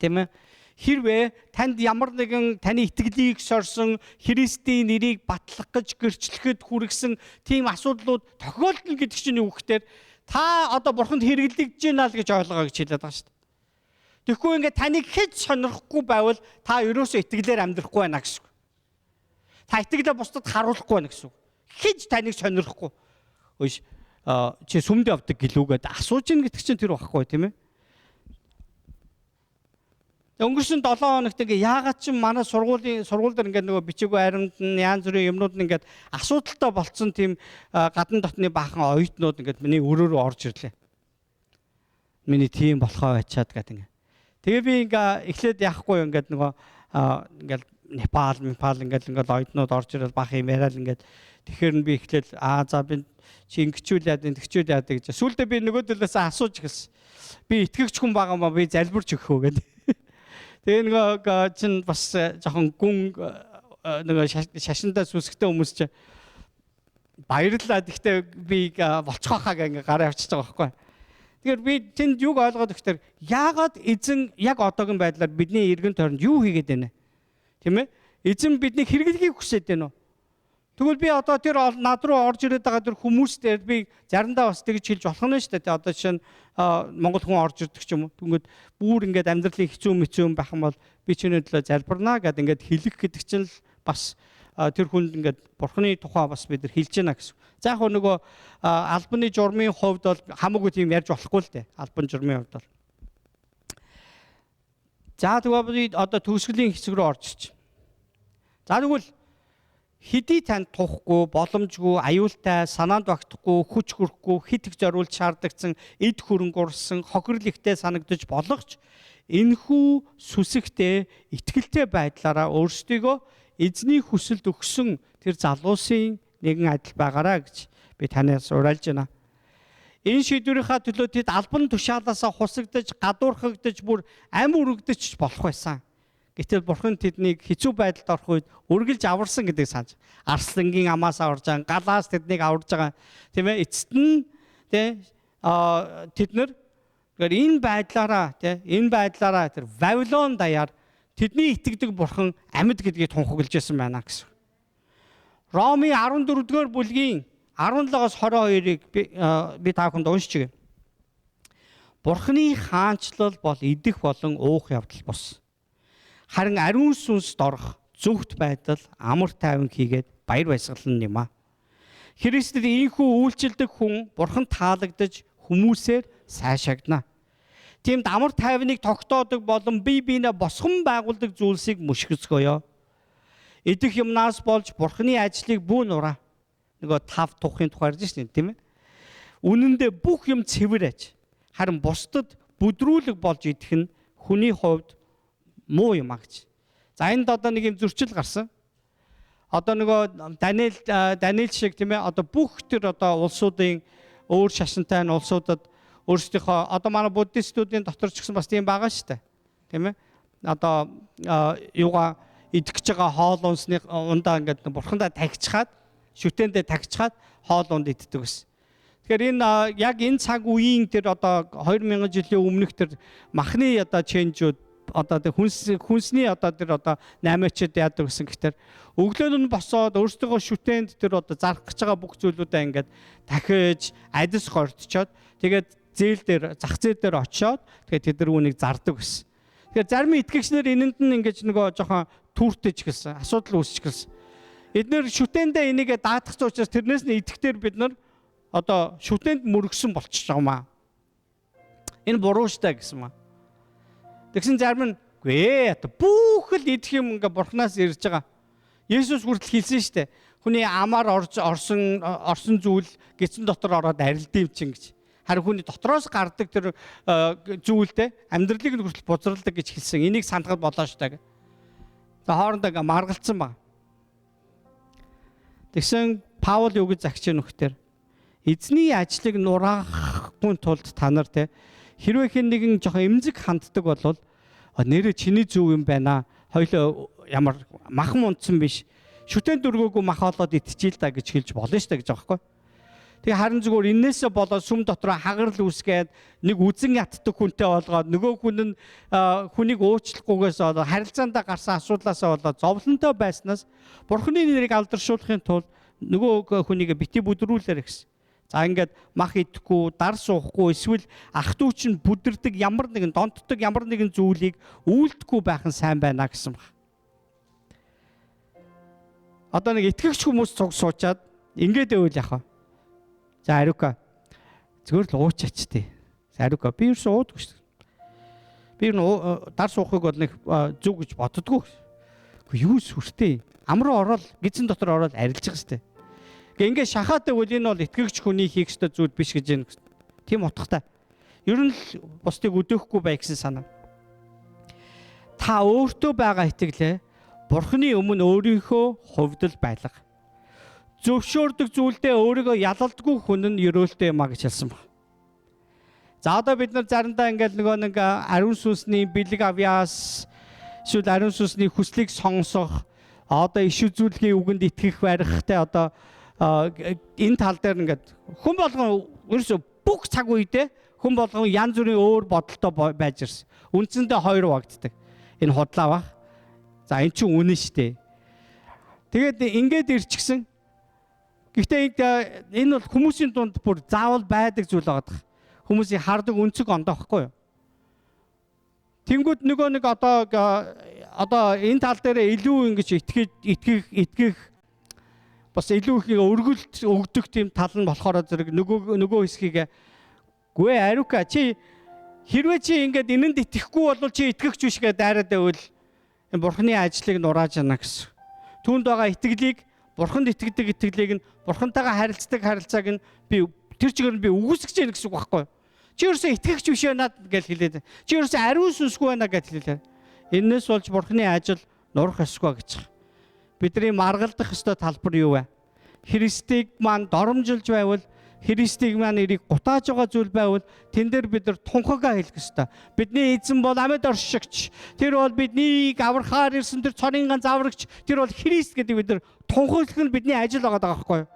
Тийм ээ. Хэрвээ танд ямар нэгэн таны итгэлийг сорсон, Христийн нэрийг батлах гэж гэрчлэхэд хүргэсэн тийм асуудлууд тохиолдно гэдэг чинь юу гэхээр та одоо бурханд хэрэглэгдэж байна л гэж ойлгоо гэж хэлээд байгаа шүү дээ. Тэгэхгүй ингээд таныг хэд сонирхгүй байвал та ерөөсөө итгэлээр амьдрахгүй байна гэсэн үг. Та итгэлээ бусдад харуулахгүй байна гэсэн үг. Хэд таныг сонирхгүй. Өөш чи сүмд явдаг гэлүүгээд асууж ийн гэдэг чинь тэр багхгүй тийм ээ. Өнгөрсөн 7 хоногт ингээ яагаад ч манай сургууль дээр ингээ нөгөө бичээгүй аримд нь янз бүрийн юмнууд нь ингээ асуудалтай болцсон тийм гадна дотны баахан оюутнууд ингээ миний өрөөрөө орж ирлээ. Миний тийм болохоо ачаад гэдэг ингээ. Тэгээ би ингээ эхлээд яахгүй ингээ нөгөө ингээ Непал ингээ оюутнууд орж ирэл баах юм яриад ингээ тэгэхээр би эхлээд за би чи ингэчүүл яад тэгчүүл яад гэж. Сүүлдээ би нөгөө төлөөс асууж эхэлсэн. Би итгэгч хүн байгаа маа би залбирч өгөхөө гэдэг. Тэгээ нөгөө чин бас жоохон гүн нөгөө шашиндаа сүсгтэй хүмүүс чи баярлалаа. Гэхдээ би болцохоо хаа ингээ гараа авчиж байгаа байхгүй. Тэгэхээр би тэнд юг ойлгоод өгтөр яагаад эзэн яг одоогийн байдлаар бидний эргэн тойронд юу хийгээд байна? Тийм ээ? Эзэн бидний хэрэглэхийг хүсэж байна уу? Тэгвэл би одоо тэр над руу орж ирээд байгаа тэр хүмүүстээр би заримдаа бас тэгж хэлж болох нь шүү дээ. Одоо жишээ нь Монгол хүн орж ирдэг ч юм уу. Тэгвэл бүр ингээд амьдралын хэцүү байх юм бол би чиний төлөө залбирнаа гэдээ ингээд хэлэх гэдэг чинь л бас тэр хүнд ингээд бурхны тухай бас бид нар хэлж байна гэсэн. За яг нөгөө албаны журмын хувьд бол хамаагүй тийм ярьж болохгүй л дээ. Албан журмын хувьд бол. За тэгвэл би одоо төгсгөлийн хэсэг рүү орж ирж. За тэгвэл хэдий танд тухгүй, боломжгүй, аюултай, санаанд багтахгүй, хүч хүрхгүй, хит их зориулж шаардлагасан, эд хөрөнгө урсан, хохирол ихтэй санагдаж болох ч энэхүү сүсэгтэй, итгэлтэй байдлаараа өөрсдийгөө эзний хүсэлд өгсөн тэр залуусын нэгэн адил байгаараа гэж би танаас уриалж байна. Энэ шийдвэрийнхаа төлөө тэд албан тушаалаасаа хусагдаж, гадуурхагдаж, бүр ам өргөдөж болох байсан. Гэтэл бурхан тэднийг хэцүү байдалд орох үед үргэлж аварсан гэдэг санаж. Арслангийн амаас аварж байгаа, галаас тэднийг аварж байгаа. Тийм ээ? Эцэст нь тэд нар энэ байдлаараа тэр Вавилон даяар тэдний итгэдэг бурхан амьд гэдгийг тунхаглаж байсан байна гэсэн. Ромын 14-р бүлгийн 17-оос 22-ыг би та бүхэнд уншиж өгье. Бурханы хаанчлал бол идэх болон уух явдал бос. Харин ариун сүнсд орох, зөвхт байдал, амар тайван хийгээд баяр баясгалан юм а. Христэд ийхүү үйлчлдэг хүн бурхан таалагдаж хүмүүсээр сайшаагдана. Тиймд амар тайвныг тогтоодог болон бие биенээ босгон байгуулдаг зүйлсийг мушгицгоё. Идэх юмнаас болж бурханы ажлыг бүү нураа. Нөгөө 5 тухын тухай ярьж шин тийм ээ. Үнэн дээр бүх юм цэвэр аж. Харин бусдад бүдрүүлэг болж идэх нь хүний хувьд муу юм агч. За энд одоо нэг юм зөрчил гарсан. Одоо нөгөө Даниэл шиг тийм ээ одоо бүх тэр одоо улсуудын өөр шашинтай улсуудад өөрсдийнхөө одоо манай буддистуудын дотор ч гэсэн бас тийм байгаа шүү дээ. Тийм ээ. Одоо юугаа идэх гэж байгаа хоол унсны ундаа ингээд бурхандаа тагчхаад шүтээндээ тагчхаад хоол унд иддэг гэсэн. Тэгэхээр энэ яг энэ цаг үеийн тэр одоо 2000 жилийн өмнөх тэр махны одоо ченжүүд одоо тэр хүнсний одоо тэр одоо 8-ачд яадаг гэсэн гэхээр өглөө нь босоод өөрсдөө шүтээнд тэр одоо зарах гэж байгаа бүх зүйлүүдээ ингээд дахиж адис гортчоод тэгээд зээл дээр зах зээл дээр очиод тэгээд тэд нар үүнийг зардаг гэсэн. Тэгэхээр зарим итгэгчнэр энэнд нь ингээд нөгөө жоохон түүртэж гэлсэн асуудал үүсч гэлсэн. Эднэр шүтээндээ энийгээ даатгах учраас тэрнээс нь идэхтэр бид нар одоо шүтээнд мөргсөн болчихж байгаа маа. Энэ буруу штэ гэсэн маа. Тэгсэн зарим нь гээ бүх л идэх юм ингээ бурхнаас ирж байгаа. Есүс хүртэл хэлсэн штэ. Хүний амаар орсон зүйл гидсэн дотор ороод арилд юм чин гэж. Харин хүний дотроос гардаг тэр зүйлтэй амьдралыг нь хүртэл бузралдаг гэж хэлсэн. Энийг сандгал болоо штэ. За хоорондоо ингээ маргалцсан ба. Тэгсэн Паул юу гэж загч нөхдөр эзний ажлыг нураахгүй тулд та нар те хэрвээ хэн нэгэн жоохон эмзэг ханддаг бол нэрээ чиний зөв юм байна. хоёлоо ямар махан унтсан биш. Шүтэн дөргөөгүй мах олоод идчихээл та гэж хэлж болно шүү дээ гэж байгаа байхгүй. Тэгээ харин зүгээр энээсээ болоод сүм дотроо хагарл үүсгээд нэг үзэн ятдаг хүнтэй болгоод нөгөө хүн нь хүнийг уучлахгүйгээс болоод харилцаандаа гарсан асуудлаасаа болоод зовлонтой байснаас Бурхны нэрийг алдаршуулахын тулд нөгөө хүнийг бити бүдрүүлэр гэсэн. За ингээд мах идэхгүй, дар суухгүй, эсвэл ах дүү чинь бүдэрдэг ямар нэгэн донтдог ямар нэгэн зүйлийг үйлдэхгүй байх нь сайн байна гэсэн баг. Одоо нэг итгэгч хүмүүс цуг суучаад ингээд өөл яхаа. За Ариука зүгээр л уучаач тий. Ариука би юу уудаггүй шүү. Би дар суухыг бол нэг зүг гэж боддгоо. Юу сүртэй. Амруу ороод гизэн дотор ороод арилжих хэвээр. Ингээд шахаатай үл энэ бол итгэгч хүний хийх ёстой зүйл биш гэж байна. Тийм утгатай. Ер нь л бусдыг өдөөхгүй бай гэсэн санаа. Та өөртөө байгаа итгэлээ Бурхны өмнө өөрийнхөө хувьд л байлга. Зөвшөөрдөг зүйлдээ өөрийгөө ялалдгүй хүн нь ерөөлтэй юм а гэж хэлсэн баг. За одоо бид нар заримдаа ингээд нэг ариун сүнсний бэлэг авьяас эсвэл ариун сүнсний хүслийг сонсох одоо иш үзүүлгийн үгэнд итгэх барихтай одоо энэ тал дээр ингээд хүн болгон ерөөсө бүх цаг үедээ хүн болгон янз бүрийн өөр бодолтой байж ирсэн. Үндсэндээ хоёр багтдаг. Энэ худлаа баг. За эн чинь үнэн шүү дээ. Тэгээд ингээд ирчихсэн. Гэхдээ энэ бол хүмүүсийн дунд бүр заавал байдаг зүйл байгаа. Хүмүүсийн хардаг өнцөг ондоо байхгүй юу? Тэнгүүд нөгөө нэг одоо энэ тал дээр илүү ингэж итгэх бас илүү их өргөлт өгдөг тийм тал нь болохоор зэрэг нөгөө хэсгийг гүй Ариука чи хэрвээ чи ингээд энэнд итгэхгүй бол чи итгэгч биш гэдээ дайраад байвал Бурхны ажлыг нурааж яана гэсэн. Түүнд байгаа итгэлийг Бурханд итгэдэг итгэлийг нь Бурхантайгаа харилцдаг харилцааг нь би тэр чигээр нь би үгүйсгэж яана гэсэн үг байхгүй юу? Чи ерөөсөө итгэгч биш байна гэж хэлээд. Чи ерөөсөө ариун сүнсгүй байна гэж хэлээ. Энээс болж Бурхны ажил нурах ёсгүй гэж. Бидний маргалдах ёстой талбар юу вэ? Христийг маань доромжилж байвал Христийг маань эрийг гутааж байгаа зүйл байвал тэн дээр бид нар тунхагаа хэлэх ёстой. Бидний эзэн бол амьд оршигч. Тэр бол биднийг аврахаар ирсэн тэр цорын ганц аврагч. Тэр бол Христ гэдэг бид нар тунхаглах нь бидний ажил байгаа байхгүй юу?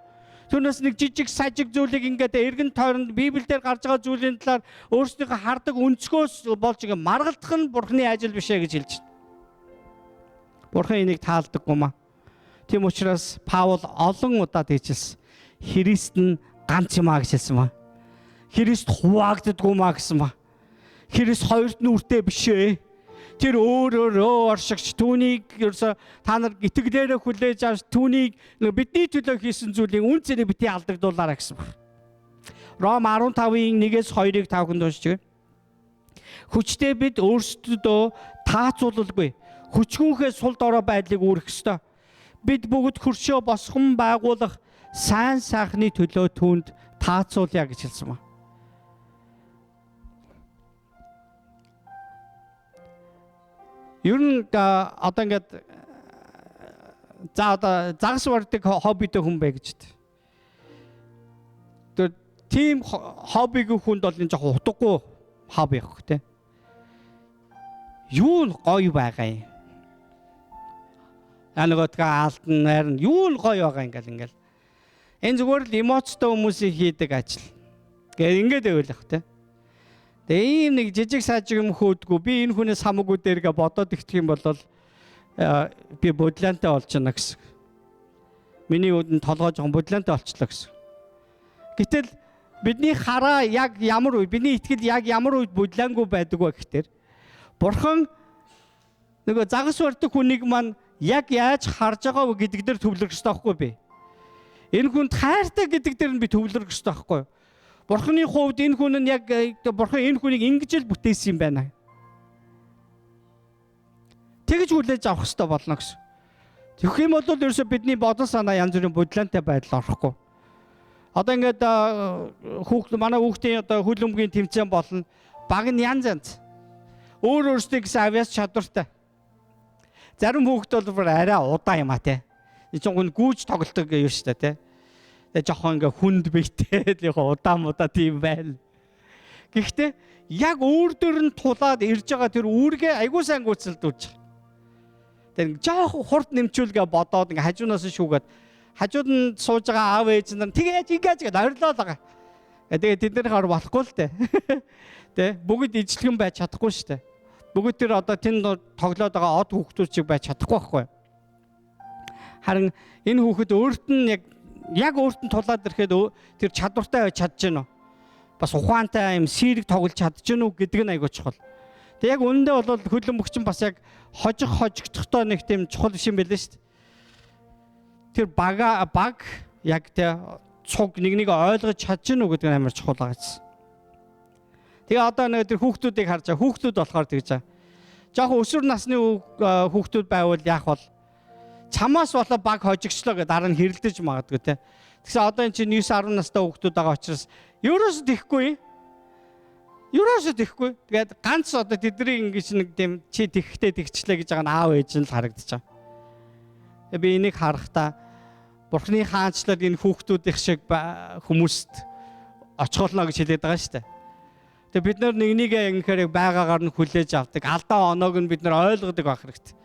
Түүнээс нэг жижиг сажиг зүйлийг ингээд эргэн тойронд Библиэлд гарч байгаа зүйлийн талаар өөрсдийнхөө хардаг өнцгөөс болж ингээд маргалдах нь Бурхны ажил биш ээ гэж хэлж байна. Бурхан энийг таалдаггүй маа. Тийм учраас Паул олон удаа хэлсэн. Христ нь ганц юм аа гэж хэлсэн маа. Христ хуваагддаггүй маа гэсэн маа. Христ хоёрт нүртэй биш ээ. Тэр өөрөө оршигч түүнийг ерөөсө та нар итгэлээрээ хүлээж авч түүнийг бидний төлөө хийсэн зүйлийн үн цэнийг бити алдагдуулаарай гэсэн байна. Ром 15-ийн 1-ээс 2-ыг та бүхэнд уншиж байна. Хүчтэй бид өөрсдөө таацуулалгүй. Хүчгүйхээ сул дорой байдлыг үүрэх ёстой. Бид бүгд хөршөө босгон байгуулах сайн сайхны төлөө түүнд таацуулъя гэж хэлсэн байна. Ер нь одоо ингээд за одоо загас барьдаг хоббитэй хүн бай гэж. Тэр тийм хоббиг хүнд бол энэ жоохон утгагүй хобби явах те. Юу нь гоё байгаа юм. Анаготга аалтан найр нь юу нь гоё байгаа ингээл. Энэ зүгээр л эмоцтой хүмүүсийн хийдэг ажил. Гэхдээ ингээд байвал явах те. Тэгээ ийм нэг жижиг сажиг юм хөөдгөө би энэ хүнээс хамаагүй дээргээ бодоод ихтэх юм бол би бодлаантай болж байна гэсэн. Миний үд нь толгой жоохон бодлаантай болчлоо гэсэн. Гэтэл бидний хараа яг ямар үе, бидний итгэл яг ямар үед бодлаангүй байдаг вэ гэхээр Бурхан нөгөө загас барьдаг хүнийг маань яг яаж харж байгаа вэ гэдэг дээр төвлөрөх ёстой байхгүй би. Энэ хүнд хайртай гэдэг дээр нь би төвлөрөх ёстой байхгүй. Бурханы хувьд энэ хүн нь яг Бурхан энэ хүнийг ингэж л бүтээсэн юм байна. Тэгж хүлээж авах хэрэгтэй болно гэсэн. Тэгэх юм бол ерөөсө бидний бодол санаа янз бүрийн бодлоонтой байдал орохгүй. Одоо ингээд манай хүүхдийн одоо хөл өмгийн тэмцээн болно. Баг нь янз. Өөр өөрсдөө гэсэн авьяас чадвартай. Зарим хүүхд бол арай удаа юм а те. Энэ ч гүйж тоглолтог юм шүү дээ те. Тэгээ жоохон ингээ хүнд бийтэй яг удаан тийм байл. Гэхдээ яг өөр дөр нь тулаад ирж байгаа тэр үүргээ айгуу сайн гүйцэлдүүлж байгаа. Тэгээд жоох хурд нэмчүүлгээ бодоод ингээ хажуунаас нь шүүгээд хажууд нь сууж байгаа аав ээж нар тэгээд ингэж ойрлоо л байгаа. Тэгээд тэднийх ор болохгүй л дээ. Тэ бүгд ижлэгэн байж чадахгүй шүү дээ. Бүгд тэр одоо тэнд тоглоод байгаа од хүүхдүүд чиг байж чадахгүй байхгүй. Харин энэ хүүхэд өөрт нь яг өөрт нь тулаад ирэхэд тэр чадвартай байж чадчихна уу? Бас ухаантай юм сэрэг тоглож чадчихна уу гэдэг нь айгүй чухал. Тэг яг үнэндээ бол хөлөн мөгчин бас яг хожигдохдоо нэг тийм чухал биш юм байлээ шүү дээ. Тэр баг яг тэ цуг нэг ойлгож чадчихна уу гэдэг нь амар чухал байгаа гэсэн. Тэгээ одоо нэг тэр хүүхдүүдийг харж байгаа. Хүүхдүүд болохоор тэгж байгаа. Жохон өсвөр насны хүүхдүүд байвал яах бол чамаас болоо баг хожигчлоо гэдэг дараа нь хэрэлдэж магадгүй те. Тэгсэн одоо эн чинь 9-10 настай хүүхдүүд байгаа учраас ерөөсөө тэхгүй. Ерөөсөө тэхгүй. Тэгээд ганц одоо тэдний ингэж нэг тийм чи тэгхтэй тэгчлээ гэж байгаа нь аав ээж нь л харагдаж байгаа. Би энийг харахтаа Бурхны хаанчлал энэ хүүхдүүдийн шиг хүмүүст очихолно гэж хэлээд байгаа шүү дээ. Тэгээ бид нар нэг ингэхээр байгаагаар нь хүлээж авдаг. Алдаа оноог нь бид нар ойлгодог байх хэрэгтэй.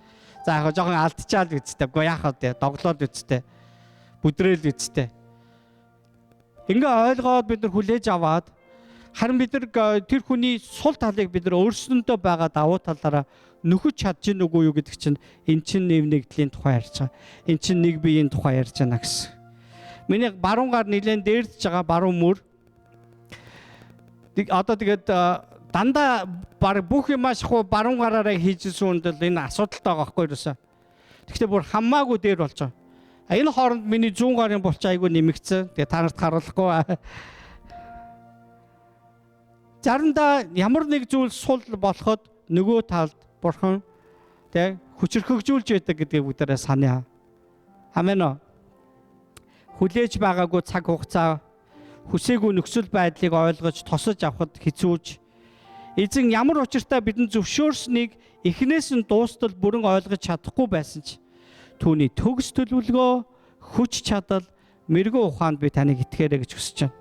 За яг жоохон алдчихаал үсттэй. Гэхдээ яах вэ? Доглоод үсттэй. Бүдрээл үсттэй. Ингээ ойлгоод бид нар хүлээж аваад харин бид нар тэр хүний сул талыг бид нар өөрсөндөө байгаа давуу талаараа нөхөж чадж гин үгүй юу гэдэг чинь эн чинь нэв нэгдлийн тухай ярьж байгаа. Эн чинь нэг биеийн тухай ярьж байна гэсэн. Миний баруун гар нэлээд дээрдэж байгаа баруун мөр. Одоо тэгээд дандаа бүх юм ашгүй баруун гараараа хийжсэн үндэл энэ асуудалтай байгаа байхгүй юусэн. Гэхдээ бүр хамаагүй дээр болж байгаа. Энэ хооронд миний зүүн гарын булч айгүй нэмэгцэн. Тэгээ та нарт харуулахгүй. Заримдаа ямар нэг зүйл сул болоход нөгөө талд Бурхан тэг хүчрхэгжүүлж байдаг гэдгийг бүгдээрээ санаа. Амен. Хүлээж байгаагүй цаг хугацаа хүсээгүй нөхцөл байдлыг ойлгож тосож авахд хэцүүж эзэн ямар учиртай бидэнд зөвшөөрснийг эхнээс нь дуустал бүрэн ойлгож чадахгүй байсан ч түүний төгс төлөвлөгөө хүч чадал мэрэгэн ухаанд би таныг итгээрэй гэж хүсэж байна.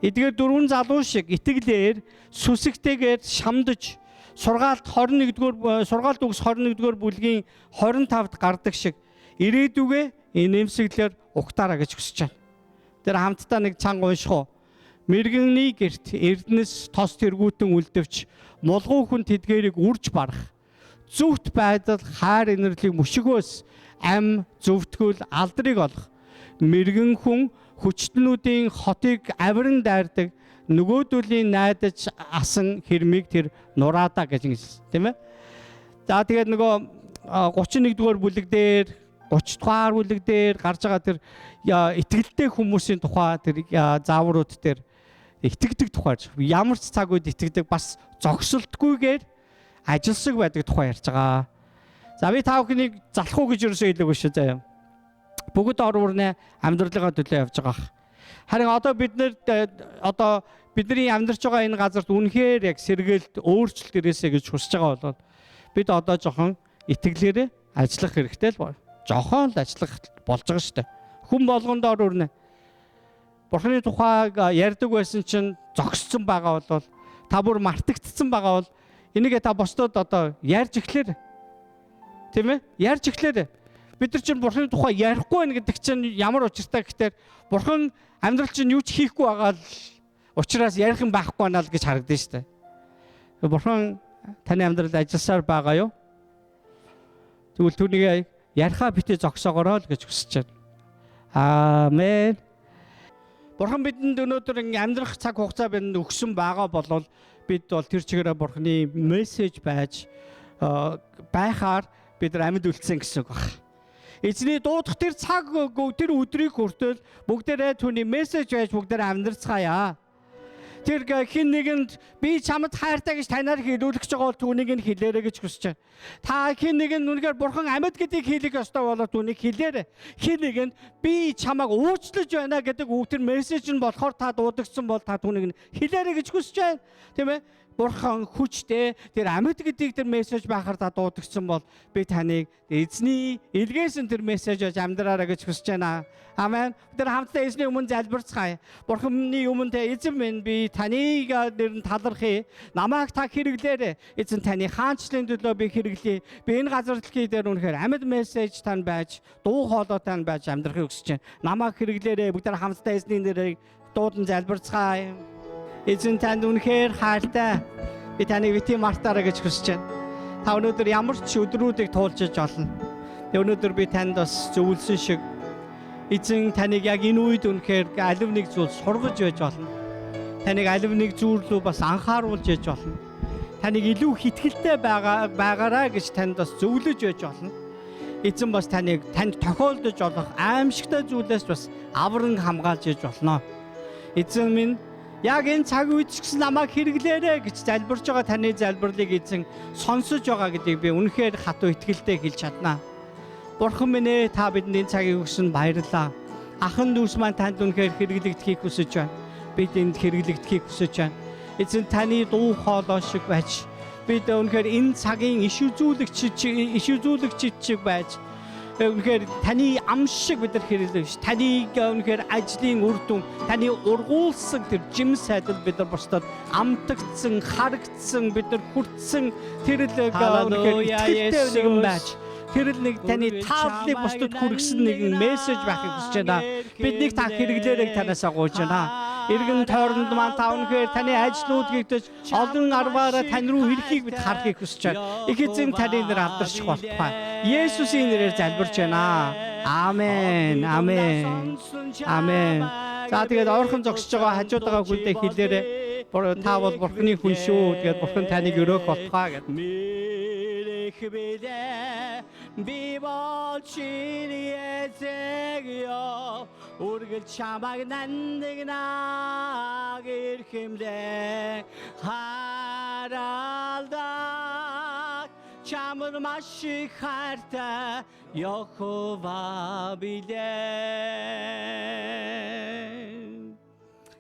Эдгээр дөрвөн залуу шиг итгэлээр сүсэгтэйгээр шамдаж сургаалт 21-р сургаалт үгс 21-р бүлгийн 25-д гардаг шиг ирээдүгэ энэ нэмсэглэлээр угтаараа гэж хүсэж байна. Тэр хамтдаа нэг цанга унших уу. Мэргэний герт эрдэнэс тос тэргүүтэн үлдэвч мулгуу хүн тэдгэрийг үрж барах. Зүвт байдал хайр инэрлийг мөшгөөс ам зөвтгөл алдрыг олох. Мэргэн хүн хүчтнүүдийн хотыг авиран дайрдаг нөгөөдөлийн найдаж асан хэрмийг тэр нураадаа гэж хэлсэн тийм ээ. За тэгээд нөгөө 31-р бүлэг дээр 30 дугаар бүлэг дээр гарч байгаа тэр итгэлтэй хүмүүсийн тухай тэр зааврууд дээр итгэдэг тухай ямар ч цаг үед итгэдэг бас зогсолтгүйгээр ажилсаг байдаг тухай ярьж байгаа. За би та бүхнийг залах уу гэж ерөөсөө хэлээгүй шүү заяа. Бүгд ор урны амьдралынхаа төлөө явж байгаа. Харин одоо бидний амьдарч байгаа энэ газарт үнэхээр яг сэргээлт өөрчлөлт ирээсэ гэж хүсэж байгаа бол бид одоо жоохон итгэлээрээ ажиллах хэрэгтэй л байна. Жохон л ажиллах болж байгаа шүү дээ. Хүн болгонд ор урны. Бурхны тухайг ярьдаг байсан чинь зогссон байгаа бол та бүр мартагдсан байгаа бол энийгээ та босдод одоо ярьж эхлэв. Тийм ээ? Ярьж эхлэв. Бид нар чинь Бурхны тухай ярихгүй байх гэдэг чинь ямар учиртай гэхээр Бурхан амьдрал чинь юу ч хийхгүй байгаа л учраас ярих юм байхгүй байна л гэж харагдана шүү дээ. Бурхан таны амьдралд ажилласаар байгаа юу? Тэгвэл түүнийг ярихаа битээ зогсоогоорой л гэж хүсэж байна. Аамен. Бурхан бидэнд өнөөдөр амьдрах цаг хугацаа бидэнд өгсөн байгаа бол бид бол тэр чигээрээ Бурханы мессеж байж байхаар бид нар амьд үлдсэн гэсэн үг байна. Эзний дуудах тэр цаг тэр өдрийг хүртэл бүгдээрээ түүний мессеж байж бүгдээрээ амьдрцгаая. Тэр хин нэгэнд би чамд хайртай гэж танаар хэлүүлэх гэж байгаа бол түүнийг нь хэлээрэй гэж хүсэж байна. Та хин нэгэн үнэхээр Бурхан амьд гэдгийг хэлэх ёстой болоод түүнийг хэлээрэй. Хин нэгэнд би чамайг уучлаж байна гэдэг үг тэр мессеж нь болохоор та дуудагдсан бол та түүнийг нь хэлээрэй гэж хүсэж байна. Тийм ээ? Бурхан хүчтэй тэр амьд гэдгийг тэр мессеж байхаар та дуудагсан бол би таныг эзний илгээсэн тэр мессежж амьдраарай гэж хүсэж байна. Амен. Тэр хамтдаа эзний өмнө залбирцгаая. Бурханы өмнө тэ эзэн минь би таныг нэр нь талархъя. Намайг та хэрэглээрэй. Эзэн таны хаанчлалын төлөө би хэрэглэе. Би энэ газар дэлхий дээр үнэхээр амьд мессеж тань байж, дуу хоолой тань байж амьдрахыг хүсэж байна. Намайг хэрэглээрэй. Бүгд хамтдаа эзний нэрийг дуудан залбирцгаая. Эзэн танд үнэхээр хайртай. Би таныг бити мартаарай гэж хүсэж байна. Та өнөөдөр ямар ч өдрүүдийг туулжиж олно. Тэг өнөөдөр би танд бас зөвлөсөн шиг эзэн таныг яг энэ үед үнэхээр алив нэг зүйл сургаж байж олно. Таныг алив нэг зүйл рүү бас анхааруулж яж олно. Таныг илүү хэтгэлтэй байгаараа гэж танд бас зөвлөж байж олно. Эзэн бас танд тохиолдож олох аимшигтай зүйлээс бас авран хамгаалж яж болно. Эзэн минь яг энэ цаг үед ч гэсэн намайг хэрэглээрэй гэж залбирж байгаа таны залбирлыг эзэн сонсож байгаа гэдгийг би үнэхээр хатуу итгэлтэй хэлж чаднаа. Бурхан минь ээ, та бидэнд энэ цагийг өгсөн баярлалаа. Ахын дүүс маань танд үнэхээр хэрэглэгдэхийг хүсэж байна. Бид энд хэрэглэгдэхийг хүсэж байна. Эзэн таны дуу хоолой шиг байж, бид үнэхээр энэ цагийн иш үзүүлэгч шиг байж, үнэхээр таны ам шиг бид нар хэрэглэж, таныг үнэхээр ажлын үр дүн, таны ургуулсан тэр жим сайдал бид нар бусдад амтагдсан, харагдсан, бид нар хүртсэн тэр л үнэхээр итгэвчтэй нэгэн байж, тэр л нэг таны тааллыг бусдад хүргэсэн нэгэн мессеж байхыг хүсэж байна. Биднийг та хэрэглээрэй танаас агуулж байна. Иргэн тойронд маань та үнэхээр таны ажлууд гэгдэж олон арваараа тань руу ирэхийг бид харахыг хүсэж байна. Их эзэн таны нэр алдарших болтугай. Есүсийн нэрээр залбирч байна. Амен. Амен. Амен. За тэгээд ойрхон зогсож байгаа хажуудагаа хүлдээ хэлээрэй. Та бол Бурханы хүн шүү. Тэгээд Бурхан таныг өрөөх болтугай гэдэг. Би болчихны эзэгё үргэл чамайг нандинаг эрхэмлэн харалдаг чамд маш их хайртай Йехова билээ.